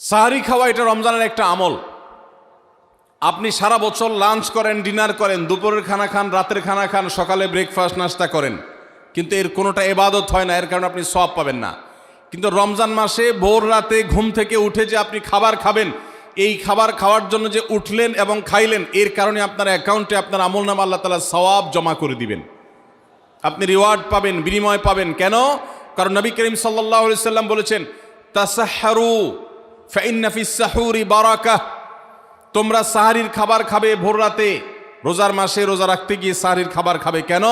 সাহারি খাওয়া এটা রমজানের একটা আমল। আপনি সারা বছর লাঞ্চ করেন, ডিনার করেন, দুপুরের খানা খান, রাতের খানা খান, সকালে ব্রেকফাস্ট নাস্তা করেন, কিন্তু এর কোনোটা ইবাদত হয় না, এর কারণে আপনি সওয়াব পাবেন না। কিন্তু রমজান মাসে ভোর রাতে ঘুম থেকে উঠে যে আপনি খাবার খাবেন, এই খাবার খাওয়ার জন্য যে উঠলেন এবং খাইলেন, এর কারণে আপনার অ্যাকাউন্টে আপনার আমলনামা আল্লাহ তাআলা সওয়াব জমা করে দিবেন, আপনি রিওয়ার্ড পাবেন, বিনিময় পাবেন। কেন? কারণ নবী করিম সাল্লাল্লাহু আলাইহি সাল্লাম বলেছেন, তাসাহহারু ফাইন্না ফিস সাহুরি বারাকাহ। তোমরা সাহারির খাবার খাবে ভোর রাতে, রোজার মাসে রোজা রাখতে গিয়ে সাহারির খাবার খাবে। কেন?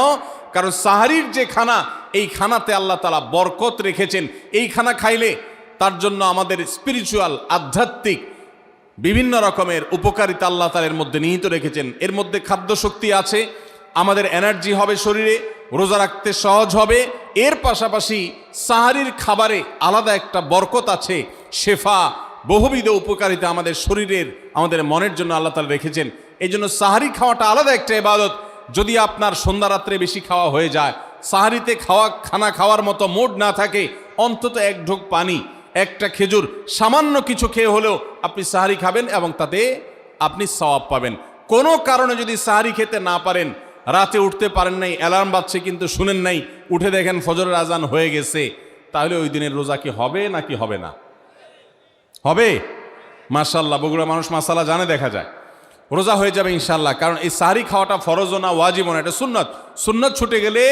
কারণ সাহারির যে খানা, এই খানাতে আল্লাহ তাআলা বরকত রেখেছেন। এই খানা খাইলে তার জন্য আমাদের স্পিরিচুয়াল, আধ্যাত্মিক বিভিন্ন রকমের উপকারিতা আল্লাহ তাআলা এর মধ্যে নিহিত রেখেছেন। এর মধ্যে খাদ্য শক্তি আছে, আমাদের এনার্জি হবে শরীরে, রোজা রাখতে সহজ হবে। এর পাশাপাশি সাহারির খাবারে আলাদা একটা বরকত আছে, শেফা, বহুবিধ উপকারিতা আমাদের শরীরের, আমাদের মনের জন্য আল্লাহ তাআলা রেখেছেন। এই জন্য সাহারি খাওয়াটা আলাদা একটা ইবাদত। যদি আপনার সন্ধ্যা রাত্রে বেশি খাওয়া হয়ে যায়, সাহারিতে খানা খাওয়ার মতো মুড না থাকে, অন্তত এক ঢোক পানি, একটা খেজুর, সামান্য কিছু খেয়ে হলেও আপনি সাহারি খাবেন এবং তাতে আপনি সওয়াব পাবেন। কোনো কারণে যদি সাহারি খেতে না পারেন, রাতে উঠতে পারেন নাই, অ্যালার্ম বাজছে কিন্তু শুনেন নাই, উঠে দেখেন ফজরের আজান হয়ে গেছে, তাহলে ওই দিনের রোজা কি হবে নাকি হবে না? হবে। মাশাআল্লাহ, বগুড়া মানুষ মাসালা জানে, দেখা যায় রোজা হয়ে যাবে ইনশাআল্লাহ। কারণ এই সাহারি খাওয়াটা ফরজও না, ওয়াজিবও না, এটা সুন্নত। সুন্নত ছুটে গেলে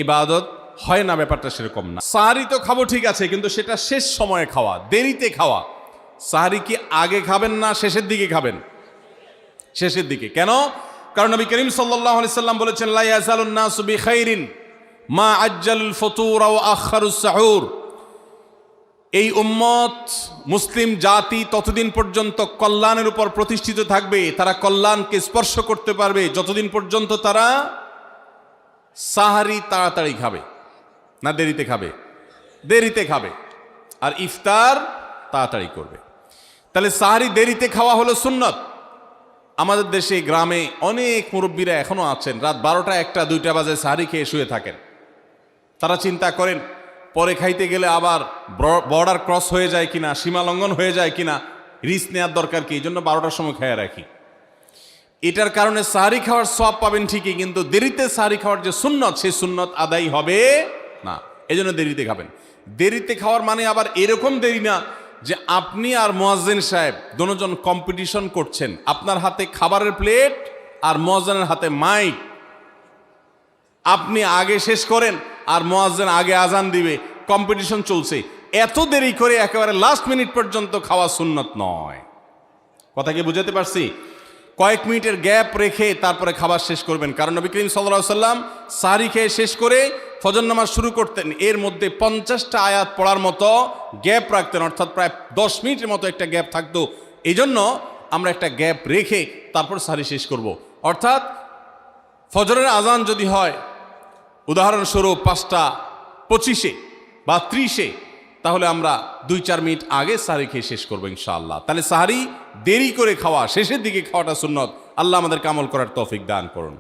ইবাদত হয় না, ব্যাপারটা সেরকম না। সাহারি তো খাবো ঠিক আছে, কিন্তু সেটা শেষ সময়ে খাওয়া, দেরিতে খাওয়া। সাহারি কি আগে খাবেন না শেষের দিকে খাবেন? শেষের দিকে। কেন? কারণ নবী করিম সাল্লাল্লাহু আলাইহি সাল্লাম বলেছেন, লা ইয়াজালুন নাসু বিখাইরিন মা আজ্জালুল ফুতুর ওয়া আখারুস সাহুর। এই উম্মত, মুসলিম জাতি ততদিন পর্যন্ত কল্যাণের উপর প্রতিষ্ঠিত থাকবে, তারা কল্যাণকে স্পর্শ করতে পারবে যতদিন পর্যন্ত তারা সাহারি তাড়াতাড়ি খাবে না দেরিতে খাবে? দেরিতে খাবে। আর ইফতার তাড়াতাড়ি করবে। তাহলে সাহারি দেরিতে খাওয়া হলো সুন্নত। আমাদের দেশে গ্রামে অনেক মুরব্বীরা এখনো আছেন, রাত 12টা, 1টা, 2টা বাজে সাহারি খেয়ে শুয়ে থাকেন। তারা চিন্তা করেন পরে খাইতে গেলে আবার বর্ডার ক্রস হয়ে যায় কিনা, সীমা লঙ্ঘন হয়ে যায় কিনা, রিস্ক নেওয়ার দরকার কি, এই জন্য 12টার সময় খেয়ে রাখি। এটার কারণে সাহারি খাওয়ার সওয়াব পাবেন ঠিকই, কিন্তু দেরিতে সাহারি খাওয়ার যে সুন্নত, সেই সুন্নত আদায় হবে না। এই জন্য দেরিতে খাবেন। দেরিতে খাওয়ার মানে আবার এরকম দেরি না যে আপনি আর মুয়াজ্জিন সাহেব দুজন কম্পিটিশন করছেন, আপনার হাতে খাবারের প্লেট আর মুয়াজ্জিনের হাতে মাইক, আপনি আগে শেষ করেন আর মুয়াজ্জিন আগে আজান দিবে, কম্পিটিশন চলছে। এত দেরি করে একেবারে লাস্ট মিনিট পর্যন্ত খাওয়া সুন্নত নয়। কথা কি বুঝাতে পারছি? কয়েক মিনিটের গ্যাপ রেখে তারপরে খাবার শেষ করবেন। কারণ নবী করিম সাল্লাল্লাহু আলাইহি সাল্লাম সাহারি খেয়ে শেষ করে ফজর নামাজ শুরু করতেন, এর মধ্যে 50টা আয়াত পড়ার মতো গ্যাপ রাখতেন, অর্থাৎ প্রায় 10 মিনিটের মতো একটা গ্যাপ থাকতো। এই জন্য আমরা একটা গ্যাপ রেখে তারপর সাহারি শেষ করব। অর্থাৎ ফজরের আজান যদি হয় উদাহরণস্বরূপ 5:25 বা 30, তাহলে আমরা 2-4 মিনিট আগে সাহারি খেয়ে শেষ করবো ইনশাআল্লাহ। তাহলে সাহারি দেরি করে খাওয়া, শেষের দিকে খাওয়াটা সুন্নত। আল্লাহ আমাদেরকে আমল করার তৌফিক দান করুন।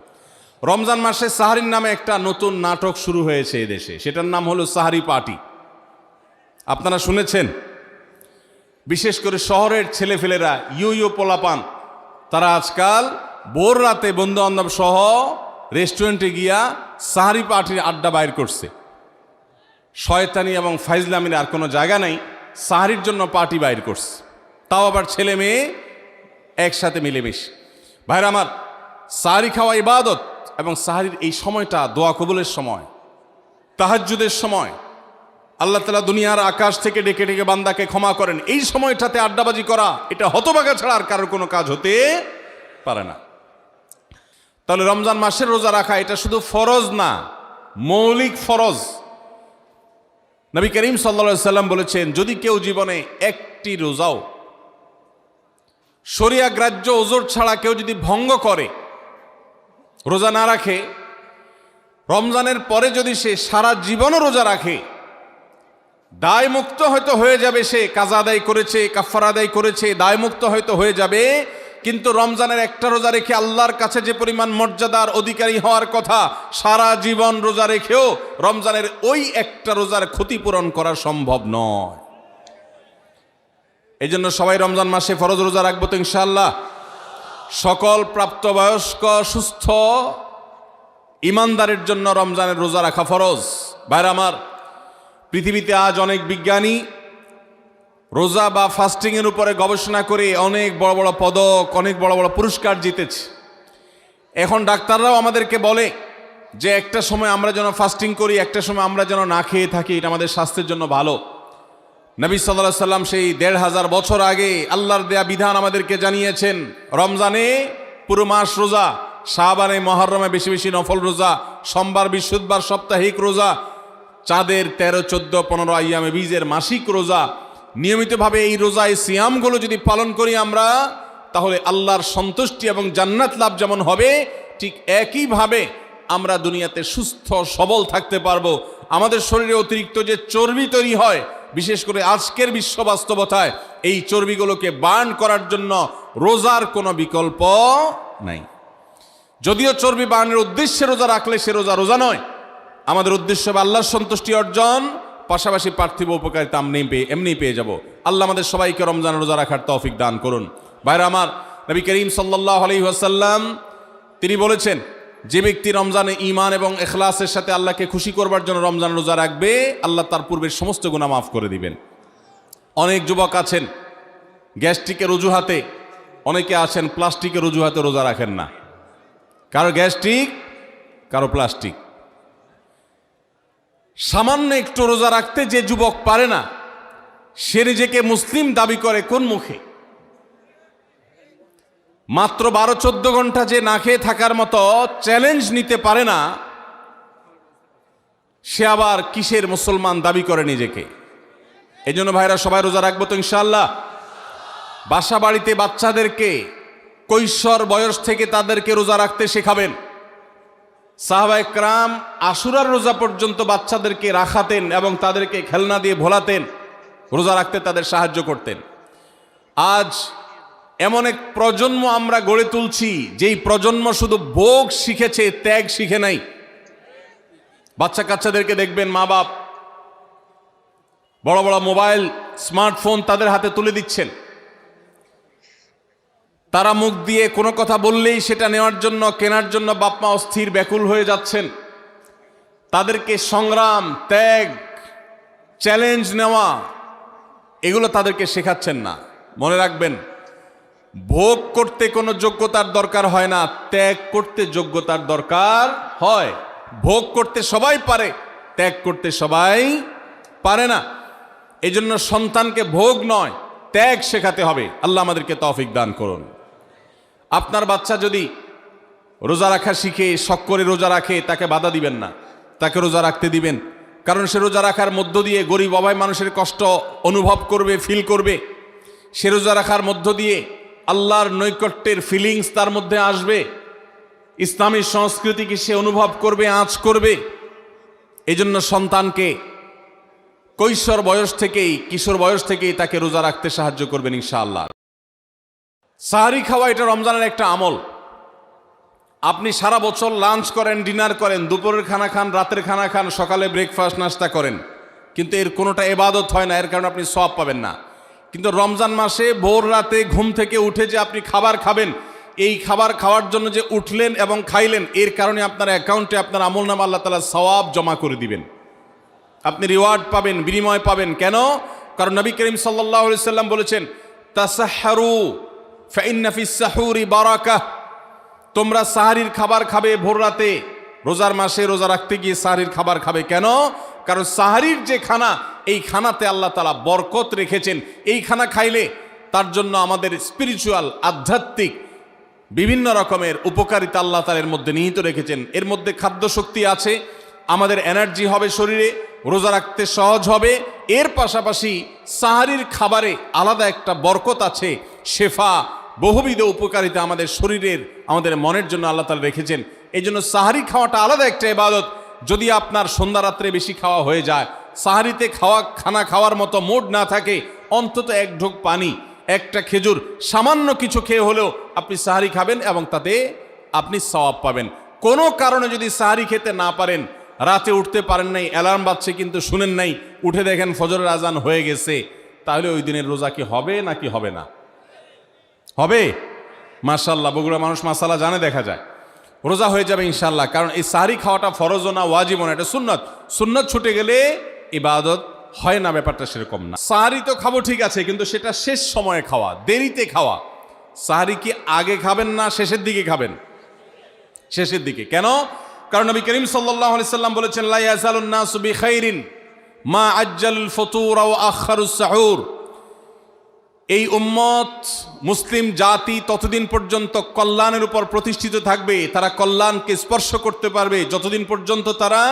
রমজান মাসে সাহারির নামে একটা নতুন নাটক শুরু হয়েছে এদেশে, সেটার নাম হলো সাহারি পার্টি। আপনারা শুনেছেন? বিশেষ করে শহরের ছেলেফেলেরা, ইউ পোলাপান, তারা আজকাল ভোর রাতে বন্ধু বান্ধব সহ রেস্টুরেন্টে গিয়া সাহারি পার্টির আড্ডা বাইর করছে। শয়তানি এবং ফাইজলামির আর কোনো জায়গা নাই, সাহারির জন্য পার্টি বাইর করছে, তাও আবার ছেলে মেয়ে একসাথে মিলেমিশে। ভাইরা আমার, সাহারি খাওয়া ইবাদত, এবং সাহারির এই সময়টা দোয়া কবুলের সময়, তাহাজ্জুদের সময়। আল্লাহ তাআলা দুনিয়ার আকাশ থেকে ডেকে ডেকে বান্দাকে ক্ষমা করেন। এই সময়টাতে আড্ডাবাজি করা, এটা হতভাগা ছাড়া আর কারোর কোনো কাজ হতে পারে না। তাহলে রমজান মাসের রোজা রাখা এটা শুধু ফরজ না, মৌলিক ফরজ। নবী করিম সাল্লাল্লাহু আলাইহি সাল্লাম বলেছেন, যদি কেউ জীবনে একটি রোজাও শরিয়া গ্রাহ্য ওজর ছাড়া কেউ যদি ভঙ্গ করে, রোজা না রাখে, রমজানের পরে যদি সে সারা জীবনও রোজা রাখে, দায়মুক্ত হয়তো হয়ে যাবে। সে কাজা আদায় করেছে, কাফারা আদায় করেছে, দায়মুক্ত হয়তো হয়ে যাবে। কিন্তু রমজানের একটা রোজা রেখে আল্লাহর কাছে যে পরিমাণ মর্যাদার অধিকারী হওয়ার কথা, সারা জীবন রোজা রেখেও রমজানের ওই একটা রোজার ক্ষতিপূরণ করা সম্ভব নয়। এই জন্য সবাই রমজান মাসে ফরজ রোজা রাখবো তো ইনশাআল্লাহ। সকল প্রাপ্তবয়স্ক সুস্থ ইমানদারের জন্য রমজানের রোজা রাখা ফরজ। ভাইরা আমার, পৃথিবীতে আজ অনেক বিজ্ঞানী রোজা বা ফাস্টিংয়ের উপরে গবেষণা করে অনেক বড় বড় পদক, অনেক বড় বড় পুরস্কার জিতেছে। এখন ডাক্তাররাও আমাদেরকে বলে যে একটা সময় আমরা যেন ফাস্টিং করি, একটা সময় আমরা যেন না খেয়ে থাকি, এটা আমাদের স্বাস্থ্যের জন্য ভালো। নবী সাল্লাল্লাহু আলাইহি সাল্লাম সেই ১৫০০ বছর আগে আল্লাহর দেয়া বিধান আমাদেরকে জানিয়েছেন। রমজানে পুরো মাস রোজা, শাবানে মুহররমে বেশি বেশি নফল রোজা, সোমবার বৃহস্পতিবার সাপ্তাহিক রোজা, চাঁদের ১৩, ১৪, ১৫ আইয়ামে বীজের মাসিক রোজা। নিয়মিতভাবে এই রোজা, এই সিয়ামগুলো যদি পালন করি আমরা, তাহলে আল্লাহর সন্তুষ্টি এবং জান্নাত লাভ যেমন হবে, ঠিক একইভাবে আমরা দুনিয়াতে সুস্থ সবল থাকতে পারবো। আমাদের শরীরে অতিরিক্ত যে চর্বি তৈরি হয়, বিশেষ করে আজকের বিশ্ব বাস্তবতায়, এই চর্বিগুলোকে বার্ন করার জন্য রোজার কোনো বিকল্প নাই। যদিও চর্বি বার্নের উদ্দেশ্যে রোজা রাখলে সে রোজা রোজা নয়। আমাদের উদ্দেশ্য হবে আল্লাহর সন্তুষ্টি অর্জন, পাশাপাশি পার্থিব উপকারিতা এমনি পেয়ে যাব। আল্লাহ আমাদের সবাইকে রমজান রোজা রাখার তৌফিক দান করুন। ভাইরা আমার, নবী করিম সাল্লাল্লাহু আলাইহি ওয়াসাল্লাম তিনি বলেছেন, যে ব্যক্তি রমজানে ঈমান এবং ইখলাসের সাথে আল্লাহকে খুশি করবার জন্য রমজান রোজা রাখবে, আল্লাহ তার পূর্বের সমস্ত গুনাহ মাফ করে দিবেন। অনেক যুবক আছেন গ্যাস্ট্রিকের অজুহাতে, অনেকে আছেন প্লাস্টিকের অজুহাতে রোজা রাখেন না। কারো গ্যাস্ট্রিক, কারো প্লাস্টিক। সামান্য একটু রোজা রাখতে যে যুবক পারে না, সে নিজেকে মুসলিম দাবি করে কোন মুখে? মাত্র ১২-১৪ ঘন্টা যে না খেয়ে থাকার মতো চ্যালেঞ্জ নিতে পারে না, সে আবার কিসের মুসলমান দাবি করে নিজেকে? এই জন্য ভাইরা সবাই রোজা রাখবো তো ইনশাআল্লাহ। বাসা বাড়িতে বাচ্চাদেরকে কৈশোর বয়স থেকে তাদেরকে রোজা রাখতে শেখাবেন। সাহাবায়ে কেরাম আশুরার রোজা পর্যন্ত বাচ্চাদেরকে রাখাতেন এবং তাদেরকে খেলনা দিয়ে ভোলাতেন, রোজা রাখতে তাদের সাহায্য করতেন। আজ এমন এক প্রজন্ম আমরা গড়ে তুলছি, যেই প্রজন্ম শুধু ভোগ শিখেছে, ত্যাগ শিখে নাই। বাচ্চা কাচ্চাদেরকে দেখবেন মা বাপ বড় বড় মোবাইল, স্মার্টফোন তাদের হাতে তুলে দিচ্ছেন। তারা মুখ দিয়ে কোনো কথা বললেই সেটা নেওয়ার জন্য, কেনার জন্য বাপ মা অস্থির ব্যাকুল হয়ে যাচ্ছেন। তাদেরকে সংগ্রাম, ত্যাগ, চ্যালেঞ্জ নেওয়া, এগুলো তাদেরকে শেখাচ্ছেন না। মনে রাখবেন, ভোগ করতে কোনো যোগ্যতার দরকার হয় না, ত্যাগ করতে যোগ্যতার দরকার হয়। ভোগ করতে সবাই পারে, ত্যাগ করতে সবাই পারে না। এই জন্য সন্তানকে ভোগ নয়, ত্যাগ শেখাতে হবে। আল্লাহ আমাদেরকে তৌফিক দান করুন। আপনার বাচ্চা যদি রোজা রাখা শিখে, শখ করে রোজা রাখে, তাকে বাধা দিবেন না, তাকে রোজা রাখতে দিবেন। কারণ সে রোজা রাখার মধ্য দিয়ে গরিব অভাব মানুষের কষ্ট অনুভব করবে, ফিল করবে। সে রোজা রাখার মধ্য দিয়ে আল্লাহর নৈকট্যের ফিলিংস তার মধ্যে আসবে, ইসলামী সংস্কৃতিকে সে অনুভব করবে, আঁচ করবে। এই জন্য সন্তানকে কৈশোর বয়স থেকেই, কিশোর বয়স থেকেই তাকে রোজা রাখতে সাহায্য করবেন ইনশাআল্লাহ। সাহারি খাওয়া এটা রমজানের একটা আমল। আপনি সারা বছর লাঞ্চ করেন, ডিনার করেন, দুপুরের খানা খান, রাতের খানা খান, সকালে ব্রেকফাস্ট নাস্তা করেন, কিন্তু এর কোনোটা ইবাদত হয় না, এর কারণে আপনি সওয়াব পাবেন না। কিন্তু রমজান মাসে ভোর রাতে ঘুম থেকে উঠে যে আপনি খাবার খাবেন, এই খাবার খাওয়ার জন্য যে উঠলেন এবং খাইলেন, এর কারণে আপনার অ্যাকাউন্টে আপনার আমলনামা আল্লাহ তাআলা সওয়াব জমা করে দিবেন। আপনি রিওয়ার্ড পাবেন, বিনিময় পাবেন। কেন? কারণ নবী করিম সাল্লাল্লাহু আলাইহি সাল্লাম বলেছেন, তাসাহহারু ফাইন্না ফিস সাহুরি বারাকাহ। তোমরা সাহারির খাবার খাবে ভোর রাতে। রোজার মাসে রোজা রাখতে গিয়ে সাহারির খাবার খাবে। কেন? কারণ সাহারির যে খানা, এই খানাতে আল্লাহ তাআলা বরকত রেখেছেন। এই খানা খাইলে তার জন্য আমাদের স্পিরিচুয়াল, আধ্যাত্মিক বিভিন্ন রকমের উপকারিতা আল্লাহ তাআলা এর মধ্যে নিহিত রেখেছেন। এর মধ্যে খাদ্য শক্তি আছে, আমাদের এনার্জি হবে শরীরে, রোজা রাখতে সহজ হবে। এর পাশাপাশি সাহারির খাবারে আলাদা একটা বরকত আছে, শেফা, বহুবিধ উপকারিতা আমাদের শরীরের, আমাদের মনের জন্য আল্লাহ তাআলা রেখেছেন। এই জন্য সাহারি খাওয়াটা আলাদা একটা ইবাদত। যদি আপনার সন্ধ্যা রাত্রে বেশি খাওয়া হয়ে যায়, সাহারিতে খানা খাওয়ার মতো মুড না থাকে, অন্তত এক ঢোক পানি, একটা খেজুর, সামান্য কিছু খেয়ে হলেও আপনি সাহারি খাবেন এবং তাতে আপনি সওয়াব পাবেন। কোনো কারণে যদি সাহারি খেতে না পারেন, রাতে উঠতে পারেন নাই, অ্যালার্ম বাজছে কিন্তু শুনেন নাই, উঠে দেখেন ফজরের আজান হয়ে গেছে, তাহলে ওই দিনের রোজা কি হবে নাকি হবে না? হবে। মাশাআল্লাহ, বগুড়া মানুষ মাসালা জানে, দেখা যায় রোজা হয়ে যাবে ইনশাআল্লাহ। কারণ এই সাহরি খাওয়াটা ফরজও না, ওয়াজিবও না, এটা সুন্নত। সুন্নত ছুটে গেলে ইবাদত হয় না, ব্যাপারটা সেরকম না। সাহরি তো খাবো ঠিক আছে, কিন্তু সেটা শেষ সময়ে খাওয়া, দেরিতে খাওয়া। সাহরি কি আগে খাবেন না শেষের দিকে খাবেন? শেষের দিকে। কেন? কারণ নবী করিম সাল্লাল্লাহু আলাইহি সাল্লাম বলেছেন, লা ইয়াজালুন নাসু বিখাইরিন মা আজ্জালুল ফুতুর ওয়া আখারুস সাহুর। এই উম্মত, মুসলিম জাতি ততদিন পর্যন্ত কল্যাণের উপর প্রতিষ্ঠিত থাকবে, তারা কল্যাণকে স্পর্শ করতে পারবে যতদিন পর্যন্ত তারা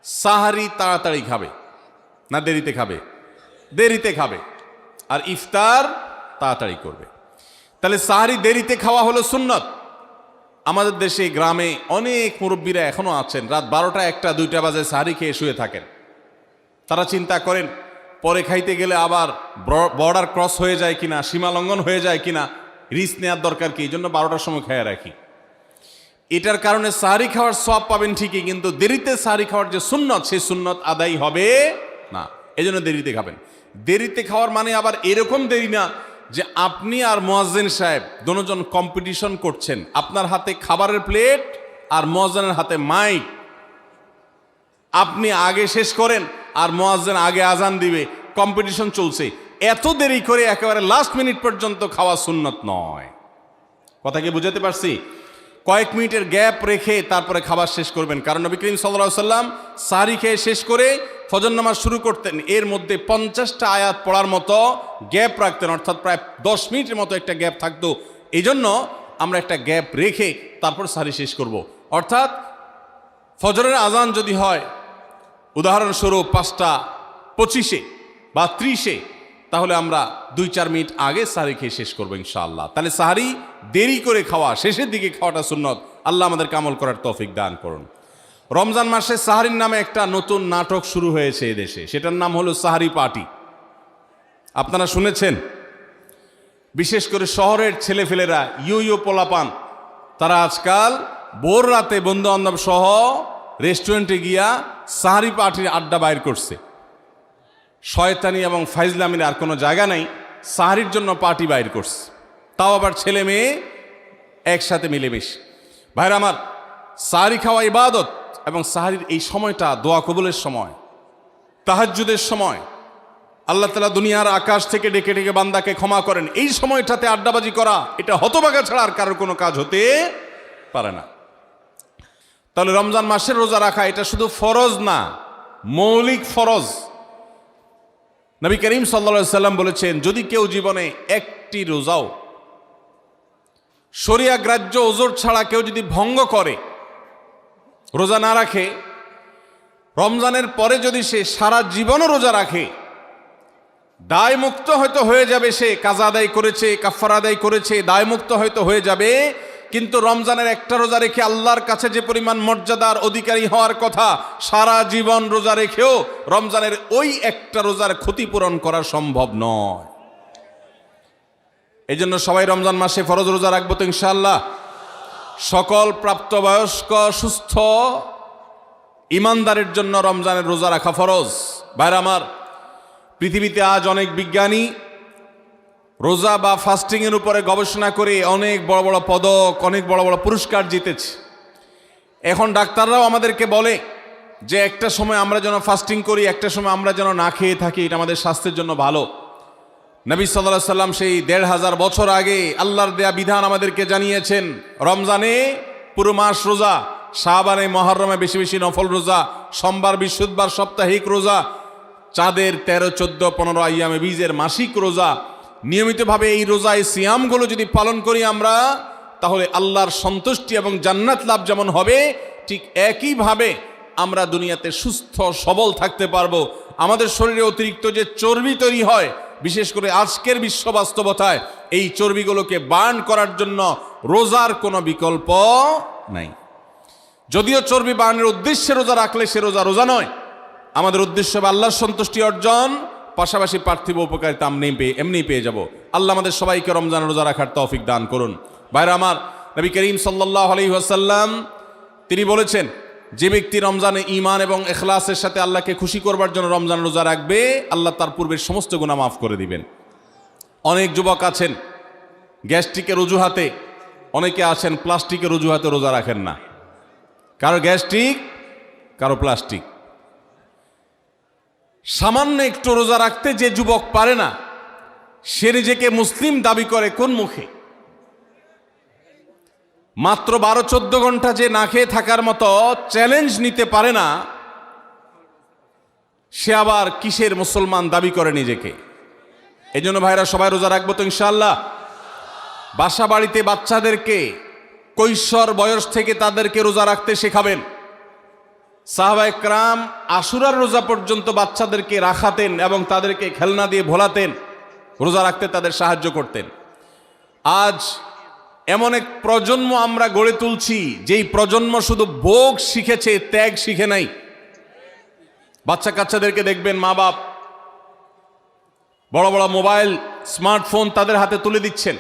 সাহারি তাড়াতাড়ি খাবে না দেরিতে খাবে? দেরিতে খাবে। আর ইফতার তাড়াতাড়ি করবে। তাহলে সাহারি দেরিতে খাওয়া হলো সুন্নত। আমাদের দেশে গ্রামে অনেক মুরব্বীরা এখনো আছেন, রাত 12টা 1টা 2টা বাজে সাহারি খেয়ে শুয়ে থাকেন। তারা চিন্তা করেন পরে খাইতে গেলে আবার বর্ডার ক্রস হয়ে যায় কিনা, সীমা লঙ্ঘন হয়ে যায় কিনা, রিস্ক নেওয়ার দরকার কি, এই জন্য 12টার সময় খেয়ে রাখি। এটার কারণে সাহারি খাওয়ার সওয়াব পাবেন ঠিকই, কিন্তু দেরিতে সাহারি খাওয়ার যে সুন্নত, সেই সুন্নত আদায় হবে না। এই জন্য দেরিতে খাবেন। দেরিতে খাওয়ার মানে আবার এরকম দেরি না যে আপনি আর মুয়াজ্জিন সাহেব দুজন কম্পিটিশন করছেন, আপনার হাতে খাবারের প্লেট আর মুয়াজ্জিনের হাতে মাইক, আপনি আগে শেষ করেন আর মুয়াজ্জিন আগে আজান দিবে, কম্পিটিশন চলছে। এত দেরি করে একেবারে লাস্ট মিনিট পর্যন্ত খাওয়া সুন্নত নয়। কথা কি বুঝাতে পারছি? কয়েক মিনিটের গ্যাপ রেখে তারপরে খাবার শেষ করবেন। কারণ নবী করিম সাল্লাল্লাহু আলাইহি সাল্লাম সাহরি খেয়ে শেষ করে ফজর নামাজ শুরু করতেন, এর মধ্যে 50টা আয়াত পড়ার মতো গ্যাপ রাখতেন, অর্থাৎ প্রায় 10 মিনিটের মতো একটা গ্যাপ থাকতো। এই জন্য আমরা একটা গ্যাপ রেখে তারপর সাহরি শেষ করব। অর্থাৎ ফজরের আজান যদি হয় উদাহরণস্বরূপ 5টা 25 বা 30, তাহলে আমরা 2-4 মিনিট আগে সাহরি খেয়ে শেষ করবো ইনশাআল্লাহ। তাহলে সাহরি দেরি করে খাওয়া, শেষের দিকে খাওয়াটা সুন্নত। আল্লাহ আমাদেরকে আমল করার তৌফিক দান করুন। রমজান মাসে সাহরির নামে একটা নতুন নাটক শুরু হয়েছে এদেশে, সেটার নাম হলো সাহরি পার্টি। আপনারা শুনেছেন? বিশেষ করে শহরের ছেলেফেলেরা, ইউ পোলাপান, তারা আজকাল ভোর রাতে বন্ধু বান্ধব সহ রেস্টুরেন্টে গিয়া সাহরি পার্টির আড্ডা বাইর করছে। শয়তানি এবং ফাইজলামির আর কোনো জায়গা নাই, সাহরির জন্য পার্টি বাইর করছে, তাও আবার ছেলে মেয়ে একসাথে মিলেমিশে। ভাইরা আমার, সাহরি খাওয়া ইবাদত, এবং সাহরির এই সময়টা দোয়া কবুলের সময়, তাহাজ্জুদের সময়। আল্লাহ তাআলা দুনিয়ার আকাশ থেকে ডেকে ডেকে বান্দাকে ক্ষমা করেন। এই সময়টাতে আড্ডাবাজি করা, এটা হতভাগা ছাড়া আর কারোর কোনো কাজ হতে পারে না। তাহলে রমজান মাসের রোজা রাখা এটা শুধু ফরজ না, মৌলিক ফরজ। নবী করিম সাল্লাল্লাহু আলাইহি সাল্লাম বলেছেন, যদি কেউ জীবনে একটি রোজাও শরিয়া গ্রাহ্য ওজর ছাড়া কেউ যদি ভঙ্গ করে, রোজা না রাখে, রমজানের পরে যদি সে সারা জীবনও রোজা রাখে, দায় মুক্ত হয়তো হয়ে যাবে। সে কাজা আদায় করেছে, কাফারা আদায় করেছে, দায় মুক্ত হয়তো হয়ে যাবে, কিন্তু রমজানের একটা রোজা রেখে আল্লাহর কাছে যে পরিমাণ মর্যাদার অধিকারী হওয়ার কথা, সারা জীবন রোজা রেখেও রমজানের ওই একটা রোজার ক্ষতিপূরণ করা সম্ভব নয়। এই জন্য সবাই রমজান মাসে ফরজ রোজা রাখবো তো ইনশাআল্লাহ। সকল প্রাপ্তবয়স্ক সুস্থ ইমানদারের জন্য রমজানের রোজা রাখা ফরজ। ভাইরা আমার, পৃথিবীতে আজ অনেক বিজ্ঞানী রোজা বা ফাস্টিং এর উপরে গবেষণা করে অনেক বড় বড় পদক, অনেক বড় বড় পুরস্কার জিতেছে। এখন ডাক্তাররাও আমাদেরকে বলে যে একটা সময় আমরা যেন ফাস্টিং করি, একটা সময় আমরা যেন না খেয়ে থাকি, এটা আমাদের স্বাস্থ্যের জন্য ভালো। নবী সাল্লাল্লাহু আলাইহি সাল্লাম সেই 1500 বছর আগে আল্লাহর দেয়া বিধান আমাদেরকে জানিয়েছেন। রমজানে পুরো মাস রোজা, শাবানে মুহররমে বেশি বেশি নফল রোজা, সোমবার বৃহস্পতিবার সাপ্তাহিক রোজা, চাঁদের 13, 14, 15 আইয়ামে বীজের মাসিক রোজা। নিয়মিতভাবে এই রোজায় সিয়ামগুলো যদি পালন করি আমরা, তাহলে আল্লাহর সন্তুষ্টি এবং জান্নাত লাভ যেমন হবে, ঠিক একইভাবে আমরা দুনিয়াতে সুস্থ সবল থাকতে পারবো। আমাদের শরীরে অতিরিক্ত যে চর্বি তৈরি হয়, বিশেষ করে আজকের বিশ্ব বাস্তবতায়, এই চর্বিগুলোকে বার্ন করার জন্য রোজার কোনো বিকল্প নাই। যদিও চর্বি বার্নের উদ্দেশ্যে রোজা রাখলে সে রোজা রোজা নয়। আমাদের উদ্দেশ্য হবে আল্লাহর সন্তুষ্টি অর্জন, পাশাপাশি পার্থিব উপকারিতা এমনি পেয়ে যাব। আল্লাহ আমাদের সবাইকে রমজান রোজা রাখার তৌফিক দান করুন। ভাইরা আমার, নবী করিম সাল্লাল্লাহু আলাইহি ওয়াসাল্লাম তিনি বলেছেন, যে ব্যক্তি রমজানে ঈমান এবং ইখলাসের সাথে আল্লাহকে খুশি করবার জন্য রমজান রোজা রাখবে, আল্লাহ তার পূর্বের সমস্ত গুনাহ মাফ করে দিবেন। অনেক যুবক আছেন গ্যাস্ট্রিকের অজুহাতে, অনেকে আছেন প্লাস্টিকের অজুহাতে রোজা রাখেন না। কারো গ্যাস্ট্রিক, কারো প্লাস্টিক। সামান্য একটু রোজা রাখতে যে যুবক পারে না, সে নিজেকে মুসলিম দাবি করে কোন মুখে? মাত্র 12-14 ঘন্টা যে না খেয়ে থাকার মতো চ্যালেঞ্জ নিতে পারে না, সে আবার কিসের মুসলমান দাবি করে নিজেকে? এই জন্য ভাইরা সবাই রোজা রাখবো তো ইনশাআল্লাহ। বাসা বাড়িতে বাচ্চাদেরকে কৈশোর বয়স থেকে তাদেরকে রোজা রাখতে শেখাবেন। সাহাবায়ে কেরাম আশুরার রোজা পর্যন্ত বাচ্চাদেরকে রাখাতেন এবং তাদেরকে খেলনা দিয়ে ভোলাতেন, রোজা রাখতে তাদের সাহায্য করতেন। আজ এমন এক প্রজন্ম আমরা গড়ে তুলছি, যেই প্রজন্ম শুধু ভোগ শিখেছে, ত্যাগ শিখে নাই। বাচ্চা কাচ্চাদেরকে দেখবেন মা বাপ বড় বড় মোবাইল, স্মার্টফোন তাদের হাতে তুলে দিচ্ছেন।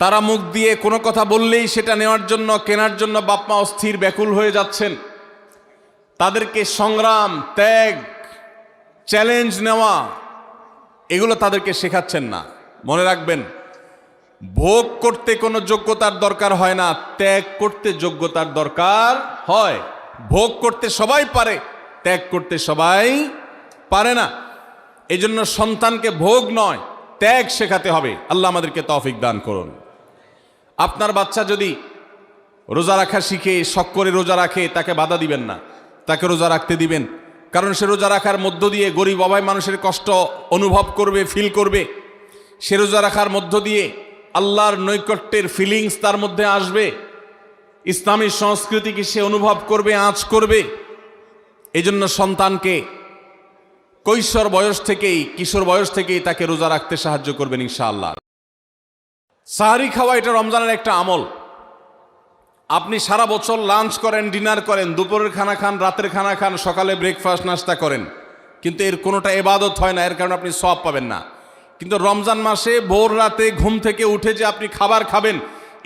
তারা মুখ দিয়ে কোনো কথা বললেই সেটা নেওয়ার জন্য, কেনার জন্য বাপ মা অস্থির ব্যাকুল হয়ে যাচ্ছেন। তাদেরকে সংগ্রাম, ত্যাগ, চ্যালেঞ্জ নেওয়া, এগুলো তাদেরকে শেখাচ্ছেন না। মনে রাখবেন, ভোগ করতে কোনো যোগ্যতার দরকার হয় না, ত্যাগ করতে যোগ্যতার দরকার হয়। ভোগ করতে সবাই পারে, ত্যাগ করতে সবাই পারে না। এই জন্য সন্তানকে ভোগ নয়, ত্যাগ শেখাতে হবে। আল্লাহ আমাদেরকে তৌফিক দান করুন। আপনার বাচ্চা যদি রোজা রাখা শিখে, শখ করে রোজা রাখে, তাকে বাধা দিবেন না, তাকে রোজা রাখতে দিবেন। কারণ সে রোজা রাখার মধ্য দিয়ে গরিব অভাব মানুষের কষ্ট অনুভব করবে, ফিল করবে। সে রোজা রাখার মধ্য দিয়ে আল্লাহর নৈকট্যের ফিলিংস তার মধ্যে আসবে, ইসলামী সংস্কৃতিকে সে অনুভব করবে, আঁচ করবে। এই জন্য সন্তানকে কৈশোর বয়স থেকেই, কিশোর বয়স থেকেই তাকে রোজা রাখতে সাহায্য করবেন ইনশাআল্লাহ। সাহারি খাওয়া এটা রমজানের একটা আমল। আপনি সারা বছর লাঞ্চ করেন, ডিনার করেন, দুপুরের খানা খান, রাতের খানা খান, সকালে ব্রেকফাস্ট নাস্তা করেন, কিন্তু এর কোনোটা ইবাদত হয় না, এর কারণে আপনি সওয়াব পাবেন না। কিন্তু রমজান মাসে ভোর রাতে ঘুম থেকে উঠে যে আপনি খাবার খাবেন,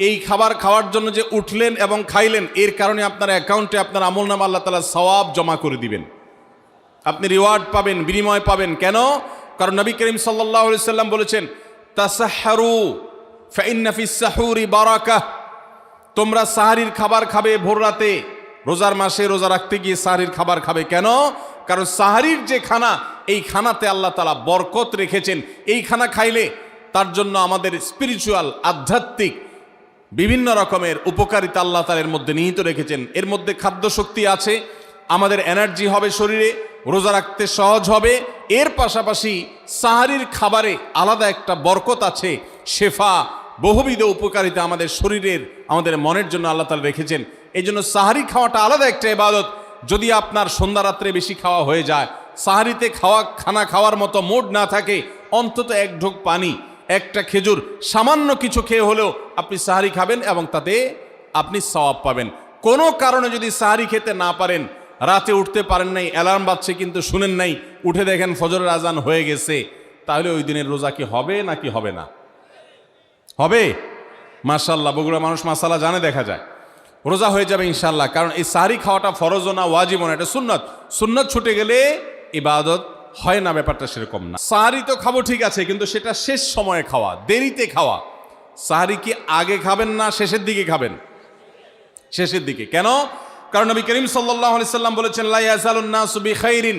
এই খাবার খাওয়ার জন্য যে উঠলেন এবং খাইলেন, এর কারণে আপনার অ্যাকাউন্টে আপনার আমলনামা আল্লাহ তাআলা সওয়াব জমা করে দিবেন। আপনি রিওয়ার্ড পাবেন, বিনিময় পাবেন। কেন? কারণ নবী করিম সাল্লাল্লাহু আলাইহি সাল্লাম বলেছেন, তাসাহহারু ফাইন্না ফিস সাহুরি বারাকাহ। তোমরা সাহারির খাবার খাবে ভোর রাতে, রোজার মাসে রোজা রাখতে গিয়ে সাহারির খাবার খাবে। কেন? কারণ সাহারির যে খানা, এই খানাতে আল্লাহ তাআলা বরকত রেখেছেন। এই খানা খাইলে তার জন্য আমাদের স্পিরিচুয়াল, আধ্যাত্মিক বিভিন্ন রকমের উপকারিতা আল্লাহ তাআলা এর মধ্যে নিহিত রেখেছেন। এর মধ্যে খাদ্য শক্তি আছে, আমাদের এনার্জি হবে শরীরে, রোজা রাখতে সহজ হবে। এর পাশাপাশি সাহারির খাবারে আলাদা একটা বরকত আছে, শেফা, বহুবিধ উপকারিতা আমাদের শরীরের, আমাদের মনের জন্য আল্লাহ তাআলা রেখেছেন। এই জন্য সাহারি খাওয়াটা আলাদা একটা ইবাদত। যদি আপনার সন্ধ্যা রাত্রে বেশি খাওয়া হয়ে যায়, সাহারিতে খানা খাওয়ার মতো মুড না থাকে, অন্তত এক ঢোক পানি, একটা খেজুর, সামান্য কিছু খেয়ে হলেও আপনি সাহারি খাবেন এবং তাতে আপনি সওয়াব পাবেন। কোনো কারণে যদি সাহারি খেতে না পারেন, রাতে উঠতে পারেন নাই, অ্যালার্ম বাজছে কিন্তু শুনেন নাই, উঠে দেখেন ফজরের আজান হয়ে গেছে, তাহলে ওই দিনের রোজা কি হবে নাকি হবে না? হবে। মাশাআল্লাহ, বগুড়া মানুষ মাসালা জানে, দেখা যায় রোজা হয়ে যাবে ইনশাআল্লাহ। কারণ এই সাহারি খাওয়াটা ফরজও না, ওয়াজিবও না, এটা সুন্নত। সুন্নত ছুটে গেলে ইবাদত হয় না, ব্যাপারটা সেরকম না। সাহারি তো খাবো ঠিক আছে, কিন্তু সেটা শেষ সময়ে খাওয়া, দেরিতে খাওয়া। সাহারি কি আগে খাবেন না শেষের দিকে খাবেন? শেষের দিকে। কেন? কারণ নবী করিম সাল্লাল্লাহু আলাইহি সাল্লাম বলেছেন, লা ইয়াজালুন নাসু বিখাইরিন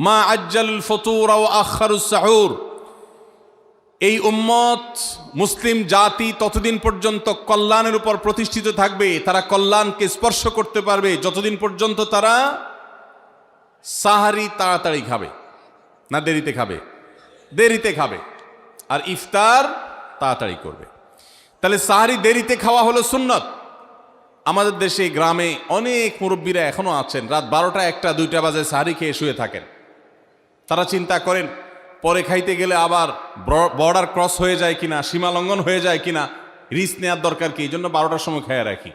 মা আজ্জালুল ফুতুর ওয়া আখারুস সাহুর। এই উম্মত, মুসলিম জাতি ততদিন পর্যন্ত কল্যাণের উপর প্রতিষ্ঠিত থাকবে, তারা কল্যাণকে স্পর্শ করতে পারবে যতদিন পর্যন্ত তারা সাহারি তাড়াতাড়ি খাবে, না দেরিতে খাবে? দেরিতে খাবে। আর ইফতার তাড়াতাড়ি করবে। তাহলে সাহারি দেরিতে খাওয়া হলো সুন্নত। আমাদের দেশে গ্রামে অনেক মুরব্বীরা এখনো আছেন, রাত 12টা, 1টা, 2টা বাজে সাহারি খেয়ে শুয়ে থাকেন। তারা চিন্তা করেন পরে খাইতে গেলে আবার বর্ডার ক্রস হয়ে যায় কিনা, সীমা লঙ্ঘন হয়ে যায় কিনা, রিস্ক নেওয়ার দরকার কি, এই জন্য 12টার সময় খেয়ে রাখি।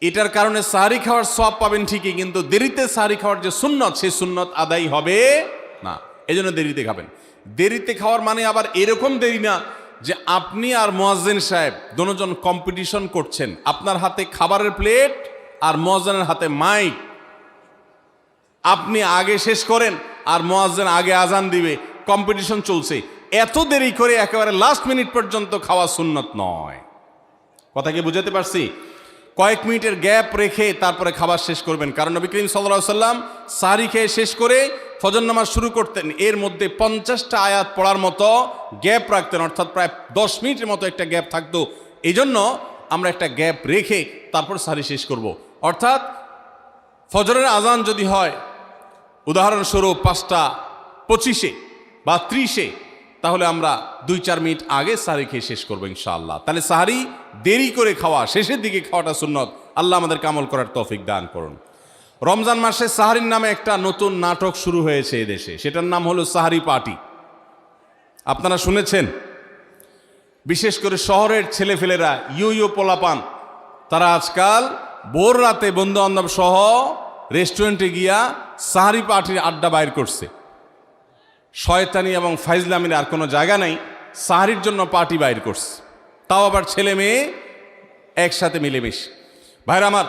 এটার কারণে সাহারি খাওয়ার সওয়াব পাবেন ঠিকই, কিন্তু দেরিতে সাহারি খাওয়ার যে সুন্নত, সেই সুন্নত আদায় হবে না। এই জন্য দেরিতে খাবেন। দেরিতে খাওয়ার মানে আবার এরকম দেরি না যে আপনি আর মুয়াজ্জিন সাহেব দুজন কম্পিটিশন করছেন, আপনার হাতে খাবারের প্লেট আর মুয়াজ্জিনের হাতে মাইক। আপনি আগে শেষ করেন আর মুয়াজ্জিন আগে আজান দিবে, কম্পিটিশন চলছে। এত দেরি করে একেবারে লাস্ট মিনিট পর্যন্ত খাওয়া সুন্নত নয়। কথা কি বুঝাতে পারছি? কয়েক মিনিটের গ্যাপ রেখে তারপরে খাবার শেষ করবেন। কারণ নবী করিম সাল্লাল্লাহু আলাইহি সাল্লাম সাহরি খেয়ে শেষ করে ফজর নামাজ শুরু করতেন, এর মধ্যে 50টা আয়াত পড়ার মতো গ্যাপ রাখতেন, অর্থাৎ প্রায় 10 মিনিটের মতো একটা গ্যাপ থাকতো। এই জন্য আমরা একটা গ্যাপ রেখে তারপর সাহরি শেষ করব। অর্থাৎ ফজরের আজান যদি হয় উদাহরণস্বরূপ 5:25 বা 30, তাহলে আমরা 2-4 মিনিট আগে সাহরি খেয়ে শেষ করবো ইনশাআল্লাহ। তাহলে সাহরি দেরি করে খাওয়া, শেষের দিকে খাওয়াটা সুন্নত। আল্লাহ আমাদেরকে আমল করার তৌফিক দান করুন। রমজান মাসে সাহরির নামে একটা নতুন নাটক শুরু হয়েছে এদেশে, সেটার নাম হলো সাহরি পার্টি। আপনারা শুনেছেন? বিশেষ করে শহরের ছেলেফেলেরা, ইউ পোলাপান, তারা আজকাল ভোর রাতে বন্ধু বান্ধব সহ রেস্টুরেন্টে গিয়া সাহরি পার্টির আড্ডা বাইর করছে। শয়তানি এবং ফাইজলামির আর কোনো জায়গা নাই, সাহরির জন্য পার্টি বাইর করছে, তাও আবার ছেলে মেয়ে একসাথে মিলেমিশে। ভাইরা আমার,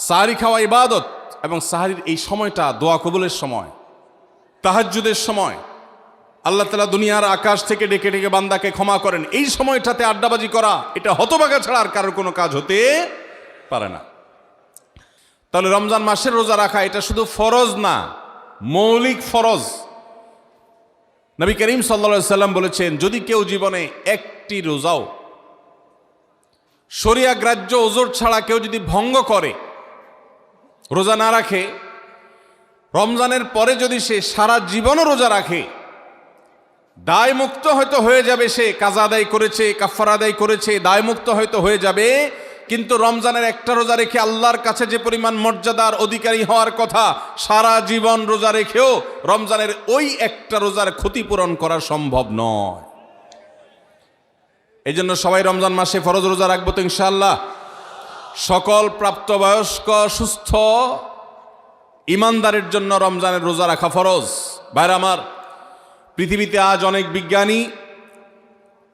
সাহরি খাওয়া ইবাদত, এবং সাহরির এই সময়টা দোয়া কবুলের সময়, তাহাজ্জুদের সময়। আল্লাহ তাআলা দুনিয়ার আকাশ থেকে ডেকে ডেকে বান্দাকে ক্ষমা করেন। এই সময়টাতে আড্ডাবাজি করা, এটা হতভাগা ছাড়া আর কারোর কোনো কাজ হতে পারে না। তাহলে রমজান মাসের রোজা রাখা এটা শুধু ফরজ না, মৌলিক ফরজ। নবী করিম সাল্লাল্লাহু আলাইহি সাল্লাম বলেছেন, যদি কেউ জীবনে একটি রোজাও শরিয়া গ্রাহ্য ওজর ছাড়া কেউ যদি ভঙ্গ করে, রোজা না রাখে, রমজানের পরে যদি সে সারা জীবনও রোজা রাখে, দায় মুক্ত হয়তো হয়ে যাবে। সে কাজা আদায় করেছে, কাফারা আদায় করেছে, দায় মুক্ত হয়তো হয়ে যাবে। কিন্তু রমজানের একটা রোজা রেখে আল্লাহর কাছে যে পরিমাণ মর্যাদার অধিকারী হওয়ার কথা, সারা জীবন রোজা রেখেও রমজানের ওই একটা রোজার ক্ষতিপূরণ করা সম্ভব নয়। এই জন্য সবাই রমজান মাসে ফরজ রোজা রাখবো তো ইনশাআল্লাহ। সকল প্রাপ্তবয়স্ক সুস্থ ইমানদারের জন্য রমজানের রোজা রাখা ফরজ। ভাইরা আমার, পৃথিবীতে আজ অনেক বিজ্ঞানী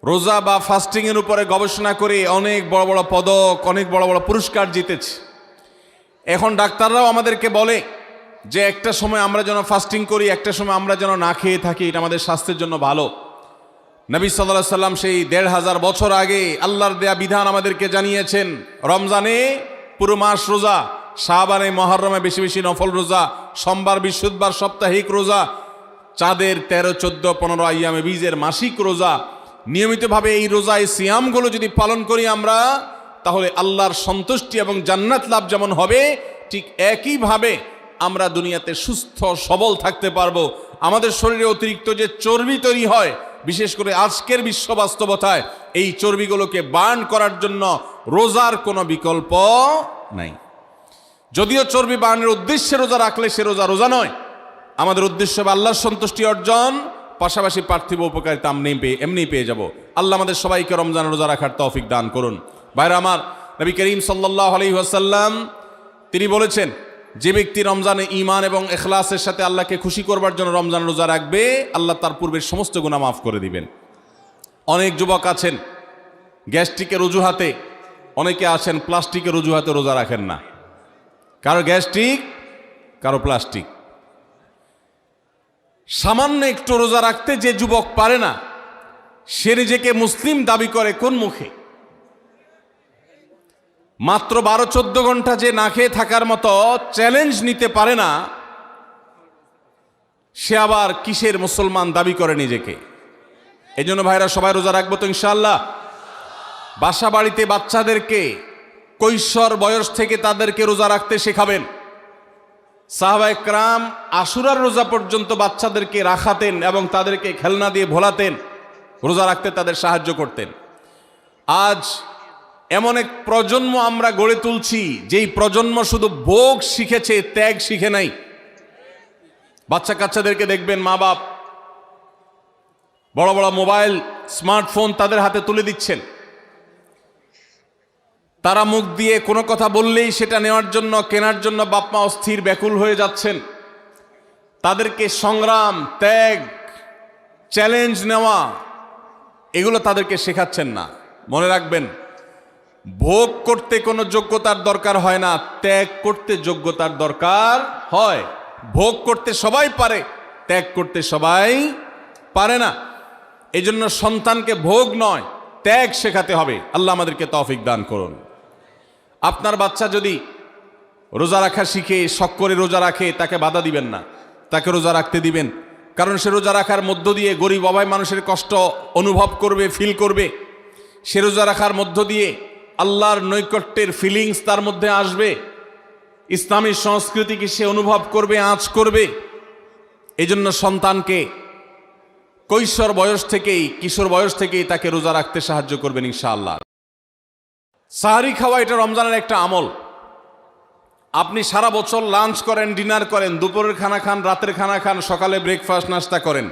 রোজা বা ফাস্টিং এর উপরে গবেষণা করে অনেক বড় বড় পদক, অনেক বড় বড় পুরস্কার জিতেছে। এখন ডাক্তাররাও আমাদেরকে বলে যে একটা সময় আমরা যেন ফাস্টিং করি, একটা সময় আমরা যেন না খেয়ে থাকি, এটা আমাদের স্বাস্থ্যের জন্য ভালো। নবী সাল্লাল্লাহু আলাইহি সাল্লাম সেই 1500 বছর আগে আল্লাহর দেয়া বিধান আমাদেরকে জানিয়েছেন। রমজানে পুরো মাস রোজা, শাবানে মুহররমে বেশি বেশি নফল রোজা, সোমবার বৃহস্পতিবার সাপ্তাহিক রোজা, চাঁদের 13, 14, 15 আইয়ামে বীজের মাসিক রোজা। নিয়মিতভাবে এই রোজা, এই সিয়ামগুলো যদি পালন করি আমরা, তাহলে আল্লাহর সন্তুষ্টি এবং জান্নাত লাভ যেমন হবে, ঠিক একইভাবে আমরা দুনিয়াতে সুস্থ সবল থাকতে পারবো। আমাদের শরীরে অতিরিক্ত যে চর্বি তৈরি হয়, বিশেষ করে আজকের বিশ্ব বাস্তবতায়, এই চর্বিগুলোকে বার্ন করার জন্য রোজার কোনো বিকল্প নাই। যদিও চর্বি বার্নের উদ্দেশ্যে রোজা রাখলে সে রোজা রোজা নয়। আমাদের উদ্দেশ্য হবে আল্লাহর সন্তুষ্টি অর্জন, পাশাপাশি পার্থিব উপকারিতা এমনি পেয়ে যাব। আল্লাহ আমাদের সবাইকে রমজান রোজা রাখার তৌফিক দান করুন। ভাইরা আমার, নবী করিম সাল্লাল্লাহু আলাইহি ওয়াসাল্লাম তিনি বলেছেন, যে ব্যক্তি রমজানে ঈমান এবং ইখলাসের সাথে আল্লাহকে খুশি করবার জন্য রমজান রোজা রাখবে, আল্লাহ তার পূর্বের সমস্ত গুনাহ মাফ করে দিবেন। অনেক যুবক আছেন গ্যাস্ট্রিকের অজুহাতে, অনেকে আছেন প্লাস্টিকের অজুহাতে রোজা রাখেন না। কারো গ্যাস্ট্রিক, কারো প্লাস্টিক। সামান্য একটু রোজা রাখতে যে যুবক পারে না, সে নিজেকে মুসলিম দাবি করে কোন মুখে? মাত্র 12-14 ঘন্টা যে না খেয়ে থাকার মতো চ্যালেঞ্জ নিতে পারে না, সে আবার কিসের মুসলমান দাবি করে নিজেকে? এই জন্য ভাইরা সবাই রোজা রাখবো তো ইনশাআল্লাহ। বাসা বাড়িতে বাচ্চাদেরকে কৈশোর বয়স থেকে তাদেরকে রোজা রাখতে শেখাবেন। সাহাবায়ে কেরাম আশুরার রোজা পর্যন্ত বাচ্চাদেরকে রাখাতেন এবং তাদেরকে খেলনা দিয়ে ভোলাতেন, রোজা রাখতে তাদের সাহায্য করতেন। আজ এমন এক প্রজন্ম আমরা গড়ে তুলছি, যেই প্রজন্ম শুধু ভোগ শিখেছে, ত্যাগ শিখে নাই। বাচ্চা কাচ্চাদেরকে দেখবেন মা বাপ বড় বড় মোবাইল, স্মার্টফোন তাদের হাতে তুলে দিচ্ছেন। তারা মুখ দিয়ে কোনো কথা বললেই সেটা নেওয়ার জন্য, কেনার জন্য বাপ মা অস্থির ব্যাকুল হয়ে যাচ্ছেন। তাদেরকে সংগ্রাম, ত্যাগ, চ্যালেঞ্জ নেওয়া, এগুলো তাদেরকে শেখাচ্ছেন না। মনে রাখবেন, ভোগ করতে কোনো যোগ্যতার দরকার হয় না, ত্যাগ করতে যোগ্যতার দরকার হয়। ভোগ করতে সবাই পারে, ত্যাগ করতে সবাই পারে না। এই জন্য সন্তানকে ভোগ নয়, ত্যাগ শেখাতে হবে। আল্লাহ আমাদেরকে তৌফিক দান করুন। আপনার বাচ্চা যদি রোজা রাখা শিখে, শখ করে রোজা রাখে, তাকে বাধা দিবেন না, তাকে রোজা রাখতে দিবেন। কারণ সে রোজা রাখার মধ্য দিয়ে গরিব অভাবী মানুষের কষ্ট অনুভব করবে, ফিল করবে। সে রোজা রাখার মধ্য দিয়ে আল্লাহর নৈকট্যের ফিলিংস তার মধ্যে আসবে, ইসলামী সংস্কৃতিকে সে অনুভব করবে, আঁচ করবে। এই জন্য সন্তানকে কৈশোর বয়স থেকেই, কিশোর বয়স থেকেই তাকে রোজা রাখতে সাহায্য করবেন ইনশাআল্লাহ। সাহারি খাওয়া এটা রমজানের একটা আমল। আপনি সারা বছর লাঞ্চ করেন, ডিনার করেন, দুপুরের খানা খান, রাতের খানা খান, সকালে ব্রেকফাস্ট নাস্তা করেন,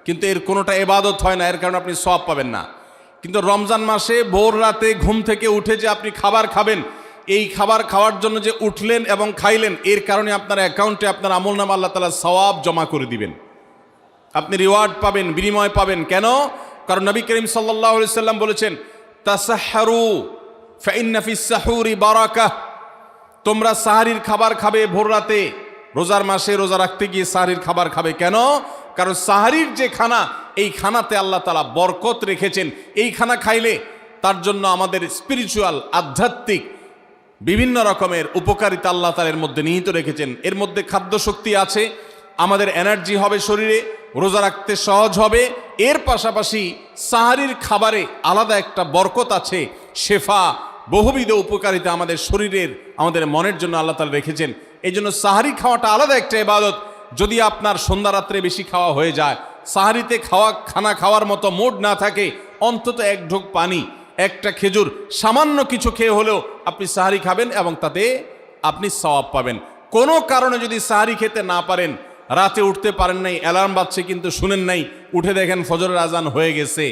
কিন্তু এর কোনোটা ইবাদত হয় না, এর কারণে আপনি সওয়াব পাবেন না। কিন্তু রমজান মাসে ভোর রাতে ঘুম থেকে উঠে যে আপনি খাবার খাবেন, এই খাবার খাওয়ার জন্য যে উঠলেন এবং খাইলেন, এর কারণে আপনার অ্যাকাউন্টে আপনার আমলনামা আল্লাহ তাআলা সওয়াব জমা করে দিবেন। আপনি রিওয়ার্ড পাবেন, বিনিময় পাবেন। কেন? কারণ নবী করিম সাল্লাল্লাহু আলাইহি সাল্লাম বলেছেন, তাসাহহারু ফাইন্না ফিস সাহুরি বারাকাহ। তোমরা সাহারির খাবার খাবে ভোর রাতে, রোজার মাসে রোজা রাখতে গিয়ে সাহারির খাবার খাবে। কেন? কারণ সাহারির যে খানা, এই খানাতে আল্লাহ তাআলা বরকত রেখেছেন। এই খানা খাইলে তার জন্য আমাদের স্পিরিচুয়াল, আধ্যাত্মিক বিভিন্ন রকমের উপকারিতা আল্লাহ তাআলা এর মধ্যে নিহিত রেখেছেন। এর মধ্যে খাদ্য শক্তি আছে, আমাদের এনার্জি হবে শরীরে, রোজা রাখতে সহজ হবে। এর পাশাপাশি সাহারির খাবারে আলাদা একটা বরকত আছে, শেফা, বহুবিধ উপকারিতা আমাদের শরীরের, আমাদের মনের জন্য আল্লাহ তাআলা রেখেছেন। এই জন্য সাহারি খাওয়াটা আলাদা একটা ইবাদত। যদি আপনার সন্ধ্যা রাত্রে বেশি খাওয়া হয়ে যায়, সাহারিতে খানা খাওয়ার মতো মুড না থাকে, অন্তত এক ঢোক পানি, একটা খেজুর, সামান্য কিছু খেয়ে হলেও আপনি সাহারি খাবেন এবং তাতে আপনি সওয়াব পাবেন। কোনো কারণে যদি সাহারি খেতে না পারেন, রাতে উঠতে পারেন নাই, অ্যালার্ম বাজছে কিন্তু শুনেন নাই, উঠে দেখেন ফজরের আজান হয়ে গেছে,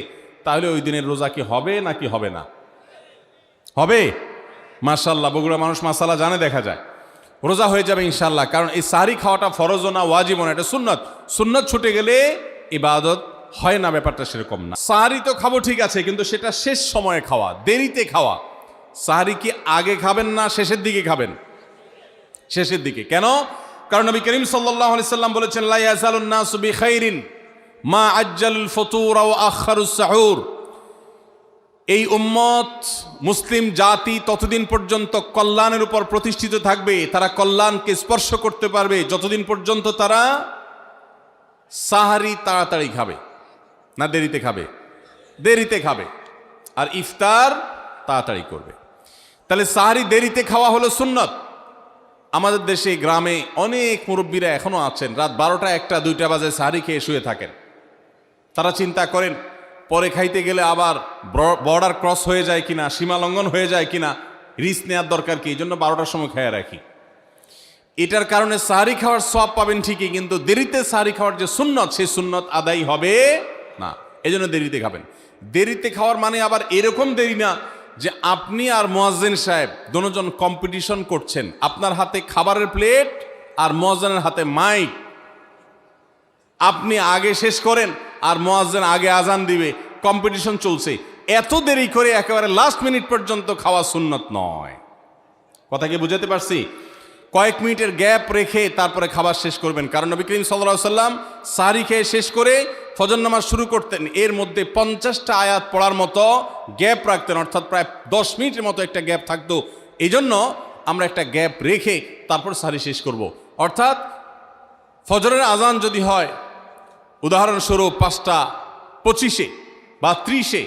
তাহলে ওই দিনের রোজা কি হবে নাকি হবে না? হবে। মাশাআল্লাহ, বগুড়া মানুষ মাসালা জানে, দেখা যায় রোজা হয়ে যাবে ইনশাআল্লাহ। কারণ এই সাহারি খাওয়াটা ফরজও না, ওয়াজিবও না, এটা সুন্নত। সুন্নত ছুটে গেলে ইবাদত হয় না, ব্যাপারটা সেরকম না। সাহারি তো খাবো ঠিক আছে, কিন্তু সেটা শেষ সময়ে খাওয়া, দেরিতে খাওয়া। সাহারি কি আগে খাবেন না শেষের দিকে খাবেন? শেষের দিকে। কেন? কারণ নবী করিম সাল্লাল্লাহু আলাইহি সাল্লাম বলেছেন, লা ইয়াজালুন নাসু বিখাইরিন মা আজ্জালুল ফুতুর ওয়া আখারুস সাহুর। এই উম্মত, মুসলিম জাতি ততদিন পর্যন্ত কল্যাণের উপর প্রতিষ্ঠিত থাকবে, তারা কল্যাণকে স্পর্শ করতে পারবে যতদিন পর্যন্ত তারা সাহারি তাড়াতাড়ি খাবে না দেরিতে খাবে? দেরিতে খাবে। আর ইফতার তাড়াতাড়ি করবে। তাহলে সাহারি দেরিতে খাওয়া হলো সুন্নত। আমাদের দেশে গ্রামে অনেক মুরব্বীরা এখনো আছেন, রাত 12টা, 1টা, 2টা বাজে সাহারি খেয়ে শুয়ে থাকেন। তারা চিন্তা করেন পরে খাইতে গেলে আবার বর্ডার ক্রস হয়ে যায় কিনা, সীমা লঙ্ঘন হয়ে যায় কিনা, রিস্ক নেওয়ার দরকার কি, এই জন্য 12টার সময় খেয়ে রাখি। এটার কারণে সাহারি খাওয়ার সওয়াব পাবেন ঠিকই, কিন্তু দেরিতে সাহারি খাওয়ার যে সুন্নত, সেই সুন্নত আদায় হবে না। এই জন্য দেরিতে খাবেন। দেরিতে খাওয়ার মানে আবার এরকম দেরি না যে আপনি আর মুয়াজ্জিন সাহেব দুজন কম্পিটিশন করছেন, আপনার হাতে খাবারের প্লেট আর মুয়াজ্জিনের হাতে মাইক, আপনি আগে শেষ করেন আর মুয়াজ্জিন আগে আজান দিবে, কম্পিটিশন চলছে। এত দেরি করে একেবারে লাস্ট মিনিট পর্যন্ত খাওয়া সুন্নত নয়। কথা কি বুঝাতে পারছি? কয়েক মিনিটের গ্যাপ রেখে তারপরে খাবার শেষ করবেন। কারণ নবী করিম সাল্লাল্লাহু আলাইহি সাল্লাম সাহারি খেয়ে শেষ করে ফজর নামাজ শুরু করতেন, এর মধ্যে 50টা আয়াত পড়ার মতো গ্যাপ রাখতেন, অর্থাৎ প্রায় 10 মিনিটের মতো একটা গ্যাপ থাকতো। এই জন্য আমরা একটা গ্যাপ রেখে তারপর সাহারি শেষ করব। অর্থাৎ ফজরের আজান যদি হয় উদাহরণস্বরূপ 5টা 25-এ বা 30-এ,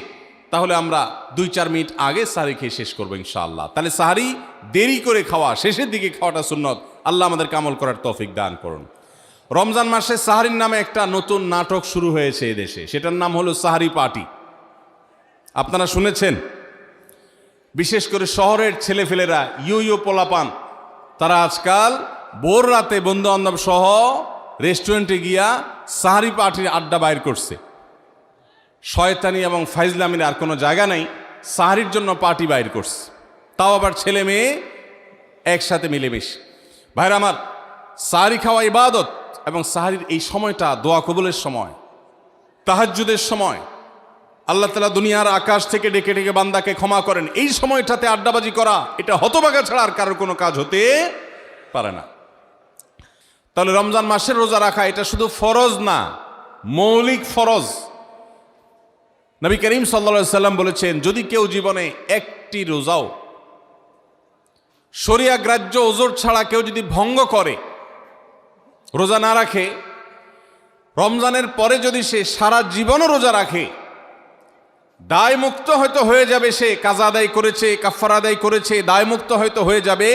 তাহলে আমরা 2-4 মিনিট আগে সাহারি খেয়ে শেষ করবো ইনশাআল্লাহ। তাহলে সাহারি দেরি করে খাওয়া, শেষের দিকে খাওয়াটা সুন্নত। আল্লাহ আমাদেরকে আমল করার তৌফিক দান করুন। রমজান মাসে সাহারির নামে একটা নতুন নাটক শুরু হয়েছে এদেশে, সেটার নাম হলো সাহারি পার্টি। আপনারা শুনেছেন? বিশেষ করে শহরের ছেলেফেলেরা, ইউ পোলাপান, তারা আজকাল ভোর রাতে বন্ধু বান্ধব সহ রেস্টুরেন্টে গিয়া সাহারি পার্টির আড্ডা বাইর করছে। শয়তানি এবং ফাইজলামির আর কোনো জায়গা নাই, সাহারির জন্য পার্টি বাইর করছে, তাও আবার ছেলে মেয়ে একসাথে মিলেমিশে। ভাইরা আমার, সাহারি খাওয়া ইবাদত, এবং সাহারির এই সময়টা দোয়া কবুলের সময়, তাহাজ্জুদের সময়। আল্লাহ তাআলা দুনিয়ার আকাশ থেকে ডেকে ডেকে বান্দাকে ক্ষমা করেন। এই সময়টাতে আড্ডাবাজি করা এটা হতভাগা ছাড়া আর কারোর কোনো কাজ হতে পারে না। তাহলে রমজান মাসের রোজা রাখা এটা শুধু ফরজ না, মৌলিক ফরজ। নবী করিম সাল্লাল্লাহু আলাইহি সাল্লাম বলেছেন, যদি কেউ জীবনে একটি রোজাও শরিয়া গ্রাহ্য ওজর ছাড়া কেউ যদি ভঙ্গ করে, রোজা না রাখে, রমজানের পরে যদি সে সারা জীবনও রোজা রাখে, দায়মুক্ত হয়তো হয়ে যাবে, সে কাজা আদায় করেছে, কাফারা আদায় করেছে, দায়মুক্ত হয়তো হয়ে যাবে,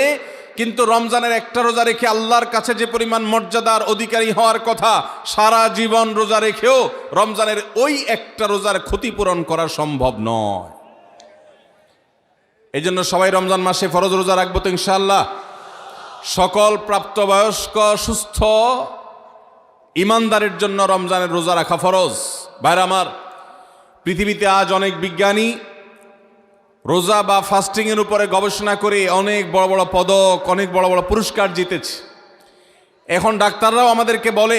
কিন্তু রমজানের একটা রোজা রেখে আল্লাহর কাছে যে পরিমাণ মর্যাদার অধিকারী হওয়ার কথা, সারা জীবন রোজা রেখেও রমজানের ওই একটা রোজার ক্ষতিপূরণ করা সম্ভব নয়। এই জন্য সবাই রমজান মাসে ফরজ রোজা রাখবো তো ইনশাআল্লাহ। সকল প্রাপ্তবয়স্ক সুস্থ ইমানদারের জন্য রমজানের রোজা রাখা ফরজ। ভাইরা আমার, পৃথিবীতে আজ অনেক বিজ্ঞানী রোজা বা ফাস্টিং এর উপরে গবেষণা করে অনেক বড় বড় পদক, অনেক বড় বড় পুরস্কার জিতেছে। এখন ডাক্তাররাও আমাদেরকে বলে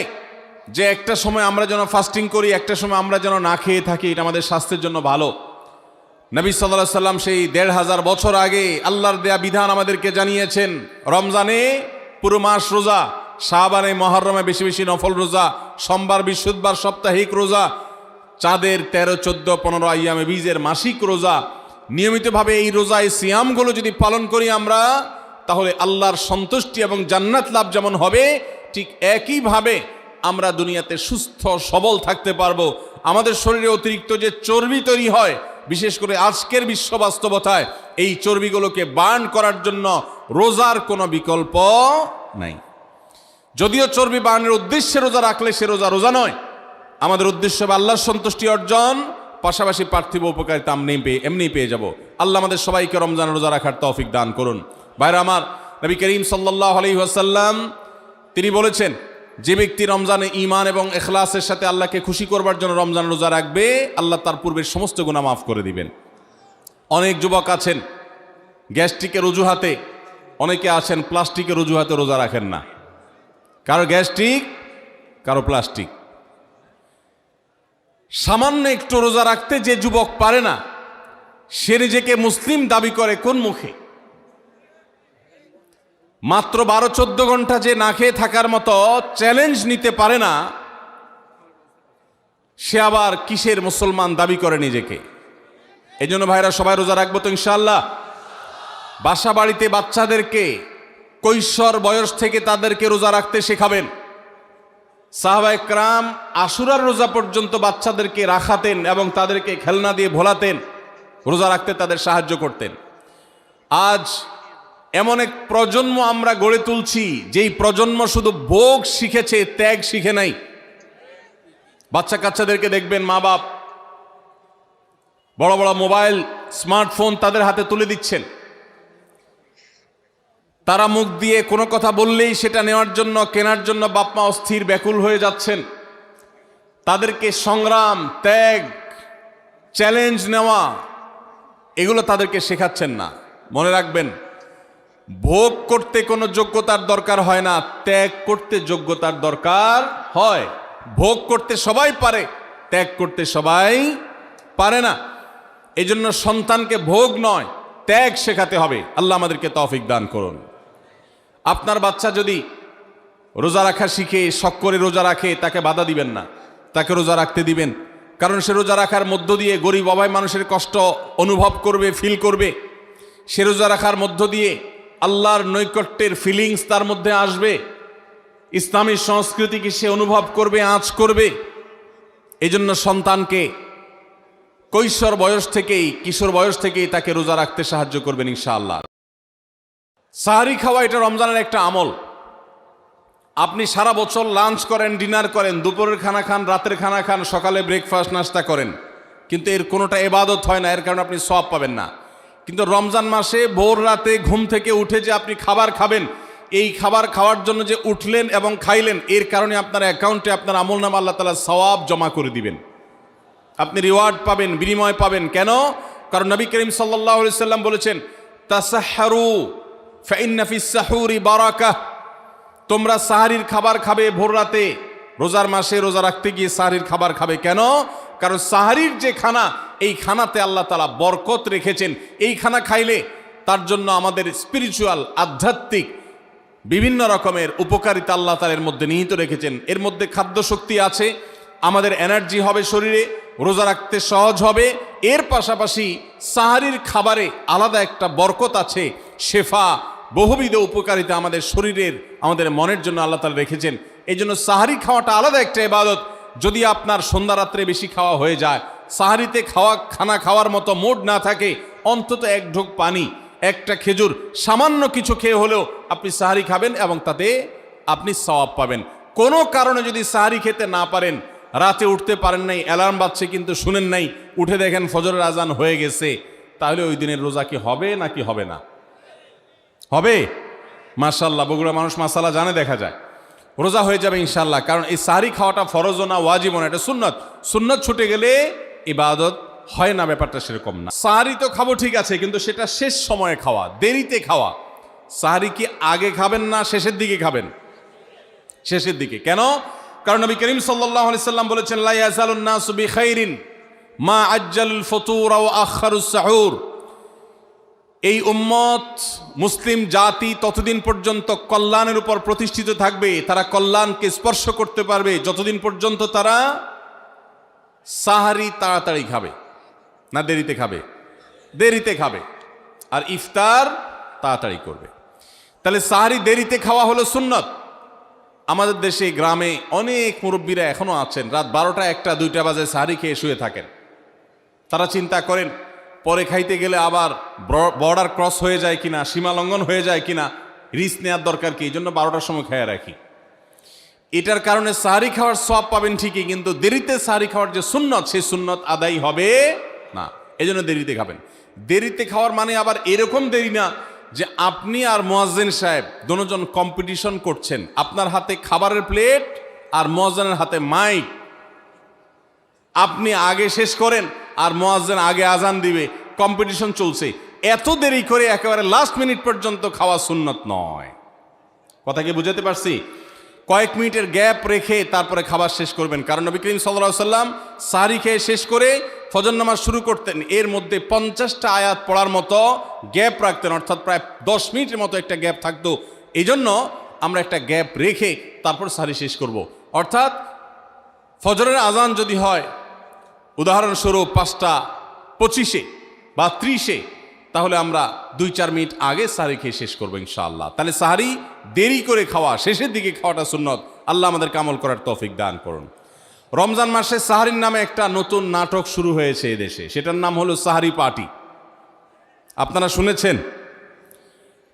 যে একটা সময় আমরা যেন ফাস্টিং করি, একটা সময় আমরা যেন না খেয়ে থাকি, এটা আমাদের স্বাস্থ্যের জন্য ভালো। নবী সাল্লাল্লাহু আলাইহি সাল্লাম সেই ১৫০০ বছর আগে আল্লাহর দেয়া বিধান আমাদেরকে জানিয়েছেন। রমজানে পুরো মাস রোজা, শাবানে মুহররমে বেশি বেশি নফল রোজা, সোমবার বৃহস্পতিবার সাপ্তাহিক রোজা, চাঁদের ১৩, ১৪, ১৫ আইয়ামে বীজের মাসিক রোজা। নিয়মিতভাবে এই রোজা, এই সিয়ামগুলো যদি পালন করি আমরা, তাহলে আল্লাহর সন্তুষ্টি এবং জান্নাত লাভ যেমন হবে, ঠিক একইভাবে আমরা দুনিয়াতে সুস্থ সবল থাকতে পারবো। আমাদের শরীরে অতিরিক্ত যে চর্বি তৈরি হয়, বিশেষ করে আজকের বিশ্ব বাস্তবতায়, এই চর্বিগুলোকে বার্ন করার জন্য রোজার কোনো বিকল্প নাই। যদিও চর্বি বার্নের উদ্দেশ্যে রোজা রাখলে সে রোজা রোজা নয়। আমাদের উদ্দেশ্য হবে আল্লাহর সন্তুষ্টি অর্জন, পাশাপাশি পার্থিব উপকারিতা এমনি পেয়ে যাব। আল্লাহ আমাদের সবাইকে রমজান রোজা রাখার তৌফিক দান করুন। ভাইরা আমার, নবী করিম সাল্লাল্লাহু আলাইহি ওয়াসাল্লাম তিনি বলেছেন, যে ব্যক্তি রমজানে ঈমান এবং ইখলাসের সাথে আল্লাহকে খুশি করবার জন্য রমজান রোজা রাখবে, আল্লাহ তার পূর্বের সমস্ত গুনাহ মাফ করে দিবেন। অনেক যুবক আছেন গ্যাস্ট্রিকের অজুহাতে, অনেকে আছেন প্লাস্টিকের অজুহাতে রোজা রাখেন না। কারো গ্যাস্ট্রিক, কারো প্লাস্টিক। সামান্য একটু রোজা রাখতে যে যুবক পারে না, সে নিজেকে মুসলিম দাবি করে কোন মুখে? মাত্র 12-14 ঘন্টা যে না খেয়ে থাকার মতো চ্যালেঞ্জ নিতে পারে না, সে আবার কিসের মুসলমান দাবি করে নিজেকে? এই জন্য ভাইরা সবাই রোজা রাখবো তো ইনশাআল্লাহ। বাসা বাড়িতে বাচ্চাদেরকে কৈশোর বয়স থেকে তাদেরকে রোজা রাখতে শেখাবেন। সাহাবায়ে কেরাম আশুরার রোজা পর্যন্ত বাচ্চাদেরকে রাখাতেন এবং তাদেরকে খেলনা দিয়ে ভোলাতেন, রোজা রাখতে তাদের সাহায্য করতেন। আজ এমন এক প্রজন্ম আমরা গড়ে তুলছি, যেই প্রজন্ম শুধু ভোগ শিখেছে, ত্যাগ শিখে নাই। বাচ্চা কাচ্চাদেরকে দেখবেন মা বাপ বড় বড় মোবাইল, স্মার্টফোন তাদের হাতে তুলে দিচ্ছেন। তারা মুখ দিয়ে কোনো কথা বললেই সেটা নেওয়ার জন্য, কেনার জন্য বাপ মা অস্থির ব্যাকুল হয়ে যাচ্ছেন। তাদেরকে সংগ্রাম, ত্যাগ, চ্যালেঞ্জ নেওয়া, এগুলো তাদেরকে শেখাচ্ছেন না। মনে রাখবেন, ভোগ করতে কোনো যোগ্যতার দরকার হয় না, ত্যাগ করতে যোগ্যতার দরকার হয়। ভোগ করতে সবাই পারে, ত্যাগ করতে সবাই পারে না। এই জন্য সন্তানকে ভোগ নয়, ত্যাগ শেখাতে হবে। আল্লাহ আমাদেরকে তৌফিক দান করুন। আপনার বাচ্চা যদি রোজা রাখা শিখে, শখ করে রোজা রাখে, তাকে বাধা দিবেন না, তাকে রোজা রাখতে দিবেন। কারণ সে রোজা রাখার মধ্য দিয়ে গরিব অভাবী মানুষের কষ্ট অনুভব করবে, ফিল করবে। সে রোজা রাখার মধ্য দিয়ে আল্লাহর নৈকট্যের ফিলিংস তার মধ্যে আসবে, ইসলামী সংস্কৃতিকে সে অনুভব করবে, আঁচ করবে। এই জন্য সন্তানকে কৈশোর বয়স থেকেই, কিশোর বয়স থেকেই তাকে রোজা রাখতে সাহায্য করবেন ইনশাআল্লাহ। সাহারি খাওয়া এটা রমজানের একটা আমল। আপনি সারা বছর লাঞ্চ করেন, ডিনার করেন, দুপুরের খানা খান, রাতের খানা খান, সকালে ব্রেকফাস্ট নাস্তা করেন, কিন্তু এর কোনোটা ইবাদত হয় না, এর কারণে আপনি সওয়াব পাবেন না। কিন্তু রমজান মাসে ভোর রাতে ঘুম থেকে উঠে যে আপনি খাবার খাবেন, এই খাবার খাওয়ার জন্য যে উঠলেন এবং খাইলেন, এর কারণে আপনার অ্যাকাউন্টে আপনার আমলনামা আল্লাহ তাআলা সওয়াব জমা করে দিবেন। আপনি রিওয়ার্ড পাবেন, বিনিময় পাবেন। কেন? কারণ নবী করিম সাল্লাল্লাহু আলাইহি সাল্লাম বলেছেন, তাসাহহারু ফাইন্না ফিস সাহুরি বারাকাহ। তোমরা সাহারির খাবার খাবে ভোর রাতে। রোজার মাসে রোজা রাখতে গিয়ে সাহারির খাবার খাবে। কেন? কারণ সাহারির যে খানা, এই খানাতে আল্লাহ তাআলা বরকত রেখেছেন। এই খানা খাইলে তার জন্য আমাদের স্পিরিচুয়াল, আধ্যাত্মিক বিভিন্ন রকমের উপকারিতা আল্লাহ তাআলা এর মধ্যে নিহিত রেখেছেন। এর মধ্যে খাদ্য শক্তি আছে, আমাদের এনার্জি হবে শরীরে, রোজা রাখতে সহজ হবে। এর পাশাপাশি সাহারির খাবারে আলাদা একটা বরকত আছে, শেফা, বহুবিধ উপকারিতা আমাদের শরীরের, আমাদের মনের জন্য আল্লাহ তাআলা রেখেছেন। এই জন্য সাহারি খাওয়াটা আলাদা একটা ইবাদত। যদি আপনার সন্ধ্যা রাত্রে বেশি খাওয়া হয়ে যায়, সাহারিতে খানা খাওয়ার মতো মুড না থাকে, অন্তত এক ঢোক পানি, একটা খেজুর, সামান্য কিছু খেয়ে হলেও আপনি সাহারি খাবেন এবং তাতে আপনি সওয়াব পাবেন। কোনো কারণে যদি সাহারি খেতে না পারেন, রাতে উঠতে পারেন নাই, অ্যালার্ম বাজছে কিন্তু শুনেন নাই, উঠে দেখেন ফজরের আজান হয়ে গেছে, তাহলে ওই দিনের রোজা কি হবে নাকি হবে না? হবে। মাশাআল্লাহ, বগুড়া মানুষ মাসালা জানে, দেখা যায় রোজা হয়ে যাবে ইনশাআল্লাহ। কারণ এই সাহারি খাওয়াটা ফরজও না, ওয়াজিবও না, এটা সুন্নত। সুন্নত ছুটে গেলে ইবাদত হয় না, ব্যাপারটা সেরকম না। সাহারি তো খাবো ঠিক আছে, কিন্তু সেটা শেষ সময়ে খাওয়া, দেরিতে খাওয়া। সাহারি কি আগে খাবেন না শেষের দিকে খাবেন? শেষের দিকে। কেন? কারণ নবী করিম সাল্লাল্লাহু আলাইহি সাল্লাম বলেছেন, লা ইয়াজালুন নাসু বিখাইরিন মা আজ্জালুল ফুতুর ওয়া আখারুস সাহুর। এই উম্মত, মুসলিম জাতি ততদিন পর্যন্ত কল্যাণের উপর প্রতিষ্ঠিত থাকবে, তারা কল্যাণকে স্পর্শ করতে পারবে যতদিন পর্যন্ত তারা সাহারি তাড়াতাড়ি খাবে না দেরিতে খাবে? দেরিতে খাবে। আর ইফতার তাড়াতাড়ি করবে। তাহলে সাহারি দেরিতে খাওয়া হলো সুন্নত। আমাদের দেশে গ্রামে অনেক মুরব্বীরা এখনো আছেন, রাত 12টা, 1টা, 2টা বাজে সাহারি খেয়ে শুয়ে থাকেন। তারা চিন্তা করেন পরে খাইতে গেলে আবার বর্ডার ক্রস হয়ে যায় কিনা, সীমা লঙ্ঘন হয়ে যায় কিনা, রিস্ক নেওয়ার দরকার কি, এই জন্য 12টার সময় খেয়ে রাখি। এটার কারণে সাহারি খাওয়ার সওয়াব পাবেন ঠিকই, কিন্তু দেরিতে সাহারি খাওয়ার যে সুন্নত, সেই সুন্নত আদায় হবে না। এই জন্য দেরিতে খাবেন। দেরিতে খাওয়ার মানে আবার এরকম দেরি না যে আপনি আর মুয়াজ্জিন সাহেব দুজন কম্পিটিশন করছেন, আপনার হাতে খাবারের প্লেট আর মুয়াজ্জিনের হাতে মাইক, আপনি আগে শেষ করেন আর মুয়াজ্জিন আগে আজান দিবে, কম্পিটিশন চলছে। এত দেরি করে একেবারে লাস্ট মিনিট পর্যন্ত খাওয়া সুন্নত নয়। কথা কি বুঝাতে পারছি? কয়েক মিনিটের গ্যাপ রেখে তারপরে খাবার শেষ করবেন। কারণ নবী করিম সাল্লাল্লাহু আলাইহি সাল্লাম সাহারি খেয়ে শেষ করে ফজর নামাজ শুরু করতেন, এর মধ্যে 50টা আয়াত পড়ার মতো গ্যাপ রাখতেন, অর্থাৎ প্রায় 10 মিনিটের মতো একটা গ্যাপ থাকতো। এই জন্য আমরা একটা গ্যাপ রেখে তারপর সাহারি শেষ করব। অর্থাৎ ফজরের আজান যদি হয় উদাহরণস্বরূপ 5টা 25-এ বা 30-এ, তাহলে আমরা 2-4 মিনিট আগে সাহারি খেয়ে শেষ করবো ইনশাআল্লাহ। তাহলে সাহারি দেরি করে খাওয়া, শেষের দিকে খাওয়াটা সুন্নত। আল্লাহ আমাদেরকে আমল করার তৌফিক দান করুন। রমজান মাসে সাহারির নামে একটা নতুন নাটক শুরু হয়েছে এদেশে, সেটার নাম হলো সাহারি পার্টি। আপনারা শুনেছেন?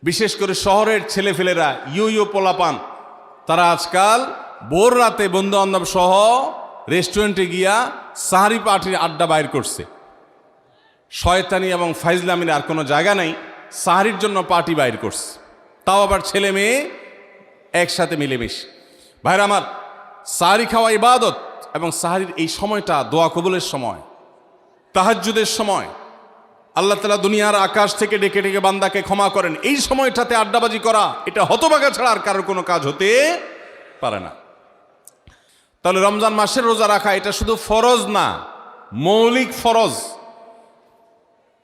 বিশেষ করে শহরের ছেলেফেলেরা, ইউ পোলাপান, তারা আজকাল ভোর রাতে বন্ধু বান্ধব সহ রেস্টুরেন্টে গিয়া সাহারি পার্টির আড্ডা বাইর করছে। শয়তানি এবং ফাইজলামির আর কোনো জায়গা নেই, সাহারির জন্য পার্টি বাইর করছে, তাও আবার ছেলে মেয়ে একসাথে মিলেমিশে। ভাইরা আমার, সাহারি খাওয়া ইবাদত, এবং সাহারির এই সময়টা দোয়া কবুলের সময়, তাহাজ্জুদের সময়। আল্লাহ তাআলা দুনিয়ার আকাশ থেকে ডেকে ডেকে বান্দাকে ক্ষমা করেন। এই সময়টাতে আড্ডাবাজি করা, এটা হতভাগা ছাড়া আর কারোর কোনো কাজ হতে পারে না। তাহলে রমজান মাসের রোজা রাখা এটা শুধু ফরজ না, মৌলিক ফরজ।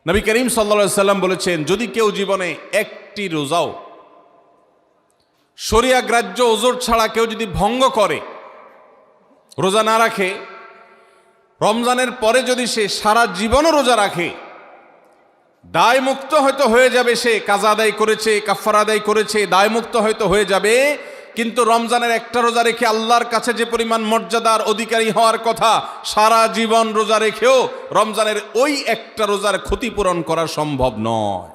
নবী করিম সাল্লাল্লাহু আলাইহি সাল্লাম বলেছেন, যদি কেউ জীবনে একটি রোজাও শরিয়া গ্রাহ্য ওজর ছাড়া কেউ যদি ভঙ্গ করে, রোজা না রাখে, রমজানের পরে যদি সে সারা জীবনও রোজা রাখে, দায় মুক্ত হয়তো হয়ে যাবে। সে কাজা আদায় করেছে, কাফারা আদায় করেছে, দায় মুক্ত হয়তো হয়ে যাবে, কিন্তু রমজানের একটা রোজা রেখে আল্লাহর কাছে যে পরিমাণ মর্যাদার অধিকারী হওয়ার কথা, সারা জীবন রোজা রেখেও রমজানের ওই একটা রোজার ক্ষতিপূরণ করা সম্ভব নয়।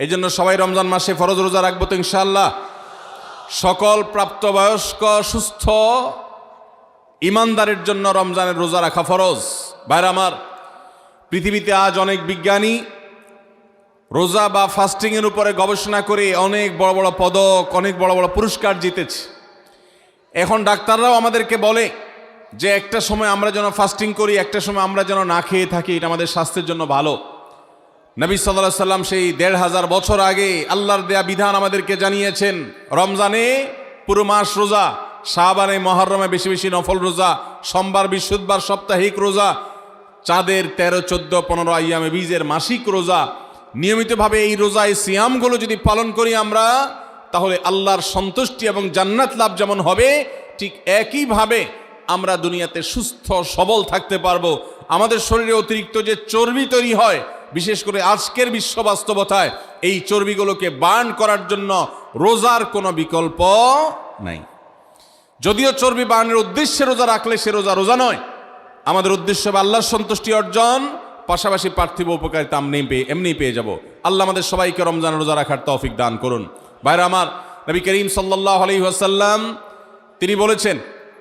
এই জন্য সবাই রমজান মাসে ফরজ রোজা রাখবো তো ইনশাআল্লাহ। সকল প্রাপ্তবয়স্ক সুস্থ ইমানদারের জন্য রমজানের রোজা রাখা ফরজ। ভাইরা আমার, পৃথিবীতে আজ অনেক বিজ্ঞানী রোজা বা ফাস্টিং এর উপরে গবেষণা করে অনেক বড় বড় পদক, অনেক বড় বড় পুরস্কার জিতেছে। এখন ডাক্তাররাও আমাদেরকে বলে যে একটা সময় আমরা যেন ফাস্টিং করি, একটা সময় আমরা যেন না খেয়ে থাকি, এটা আমাদের স্বাস্থ্যের জন্য ভালো। নবী সাল্লাল্লাহু আলাইহি সাল্লাম সেই 1500 বছর আগে আল্লাহর দেয়া বিধান আমাদেরকে জানিয়েছেন, রমজানে পুরো মাস রোজা, শাবানে মহরমে বেশি বেশি নফল রোজা, সোমবার বৃহস্পতিবার সাপ্তাহিক রোজা, চাঁদের 13, 14, 15 আইয়ামে বীজের মাসিক রোজা, নিয়মিতভাবে এই রোজায় সিয়ামগুলো যদি পালন করি আমরা, তাহলে আল্লাহর সন্তুষ্টি এবং জান্নাত লাভ যেমন হবে, ঠিক একইভাবে আমরা দুনিয়াতে সুস্থ সবল থাকতে পারবো। আমাদের শরীরে অতিরিক্ত যে চর্বি তৈরি হয়, বিশেষ করে আজকের বিশ্ব বাস্তবতায়, এই চর্বিগুলোকে বার্ন করার জন্য রোজার কোনো বিকল্প নাই। যদিও চর্বি বার্নের উদ্দেশ্যে রোজা রাখলে সে রোজা রোজা নয়। আমাদের উদ্দেশ্য হবে আল্লাহর সন্তুষ্টি অর্জন, পাশাপাশি পার্থিব উপকারিতা এমনি পেয়ে যাব। আল্লাহ আমাদের সবাইকে রমজান রোজা রাখার তৌফিক দান করুন। ভাইরা আমার, নবী করিম সাল্লাল্লাহু আলাইহি ওয়াসাল্লাম তিনি বলেছেন,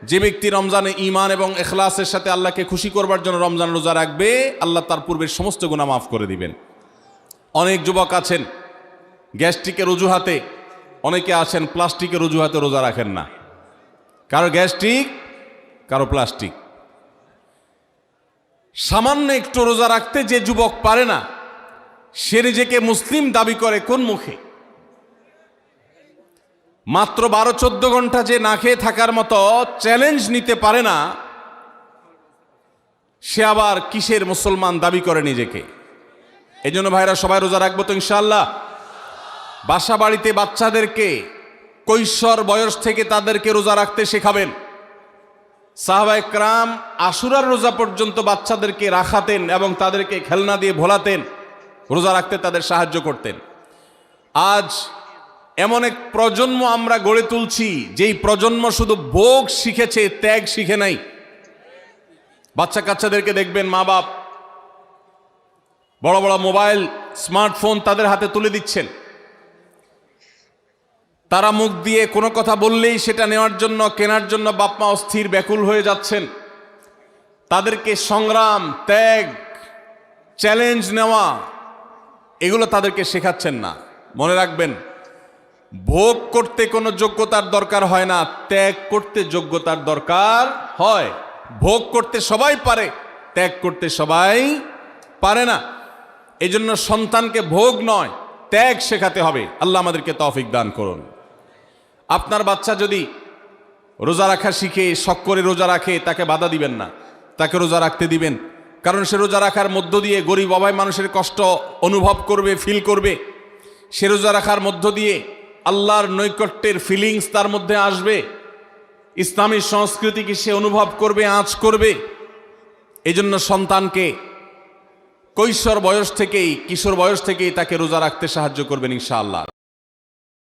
যে ব্যক্তি রমজানে ঈমান এবং ইখলাসের সাথে আল্লাহকে খুশি করবার জন্য রমজান রোজা রাখবে, আল্লাহ তার পূর্বের সমস্ত গুনাহ মাফ করে দিবেন। অনেক যুবক আছেন গ্যাস্ট্রিকের অজুহাতে, অনেকে আছেন প্লাস্টিকের অজুহাতে রোজা রাখেন না। কারো গ্যাস্ট্রিক, কারো প্লাস্টিক। সামান্য একটু রোজা রাখতে যে যুবক পারে না, সে নিজেকে মুসলিম দাবি করে কোন মুখে? মাত্র 12-14 ঘন্টা যে না খেয়ে থাকার মতো চ্যালেঞ্জ নিতে পারে না, সে আবার কিসের মুসলমান দাবি করে নিজেকে? এই জন্য ভাইরা সবাই রোজা রাখবো তো ইনশাআল্লাহ। বাসা বাড়িতে বাচ্চাদেরকে কৈশোর বয়স থেকে তাদেরকে রোজা রাখতে শেখাবেন। সাহাবায়ে কেরাম আশুরার রোজা পর্যন্ত বাচ্চাদেরকে রাখাতেন এবং তাদেরকে খেলনা দিয়ে ভোলাতেন, রোজা রাখতে তাদের সাহায্য করতেন। আজ এমন এক প্রজন্ম আমরা গড়ে তুলছি, যেই প্রজন্ম শুধু ভোগ শিখেছে, ত্যাগ শিখে নাই। বাচ্চা কাচ্চাদেরকে দেখবেন মা বাপ বড় বড় মোবাইল, স্মার্টফোন তাদের হাতে তুলে দিচ্ছেন। তারা মুখ দিয়ে কোনো কথা বললেই সেটা নেওয়ার জন্য, কেনার জন্য বাপ মা অস্থির ব্যাকুল হয়ে যাচ্ছেন। তাদেরকে সংগ্রাম, ত্যাগ, চ্যালেঞ্জ নেওয়া, এগুলো তাদেরকে শেখাচ্ছেন না। মনে রাখবেন, ভোগ করতে কোনো যোগ্যতার দরকার হয় না, ত্যাগ করতে যোগ্যতার দরকার হয়। ভোগ করতে সবাই পারে, ত্যাগ করতে সবাই পারে না। এই জন্য সন্তানকে ভোগ নয়, ত্যাগ শেখাতে হবে। আল্লাহ আমাদেরকে তৌফিক দান করুন। আপনার বাচ্চা যদি রোজা রাখা শিখে, শখ করে রোজা রাখে, তাকে বাধা দিবেন না, তাকে রোজা রাখতে দিবেন। কারণ সে রোজা রাখার মধ্য দিয়ে গরিব অভাবী মানুষের কষ্ট অনুভব করবে, ফিল করবে। সে রোজা রাখার মধ্য দিয়ে আল্লাহর নৈকট্যের ফিলিংস তার মধ্যে আসবে, ইসলামী সংস্কৃতিকে সে অনুভব করবে, আঁচ করবে। এই জন্য সন্তানকে কৈশোর বয়স থেকেই, কিশোর বয়স থেকেই তাকে রোজা রাখতে সাহায্য করবেন ইনশাআল্লাহ।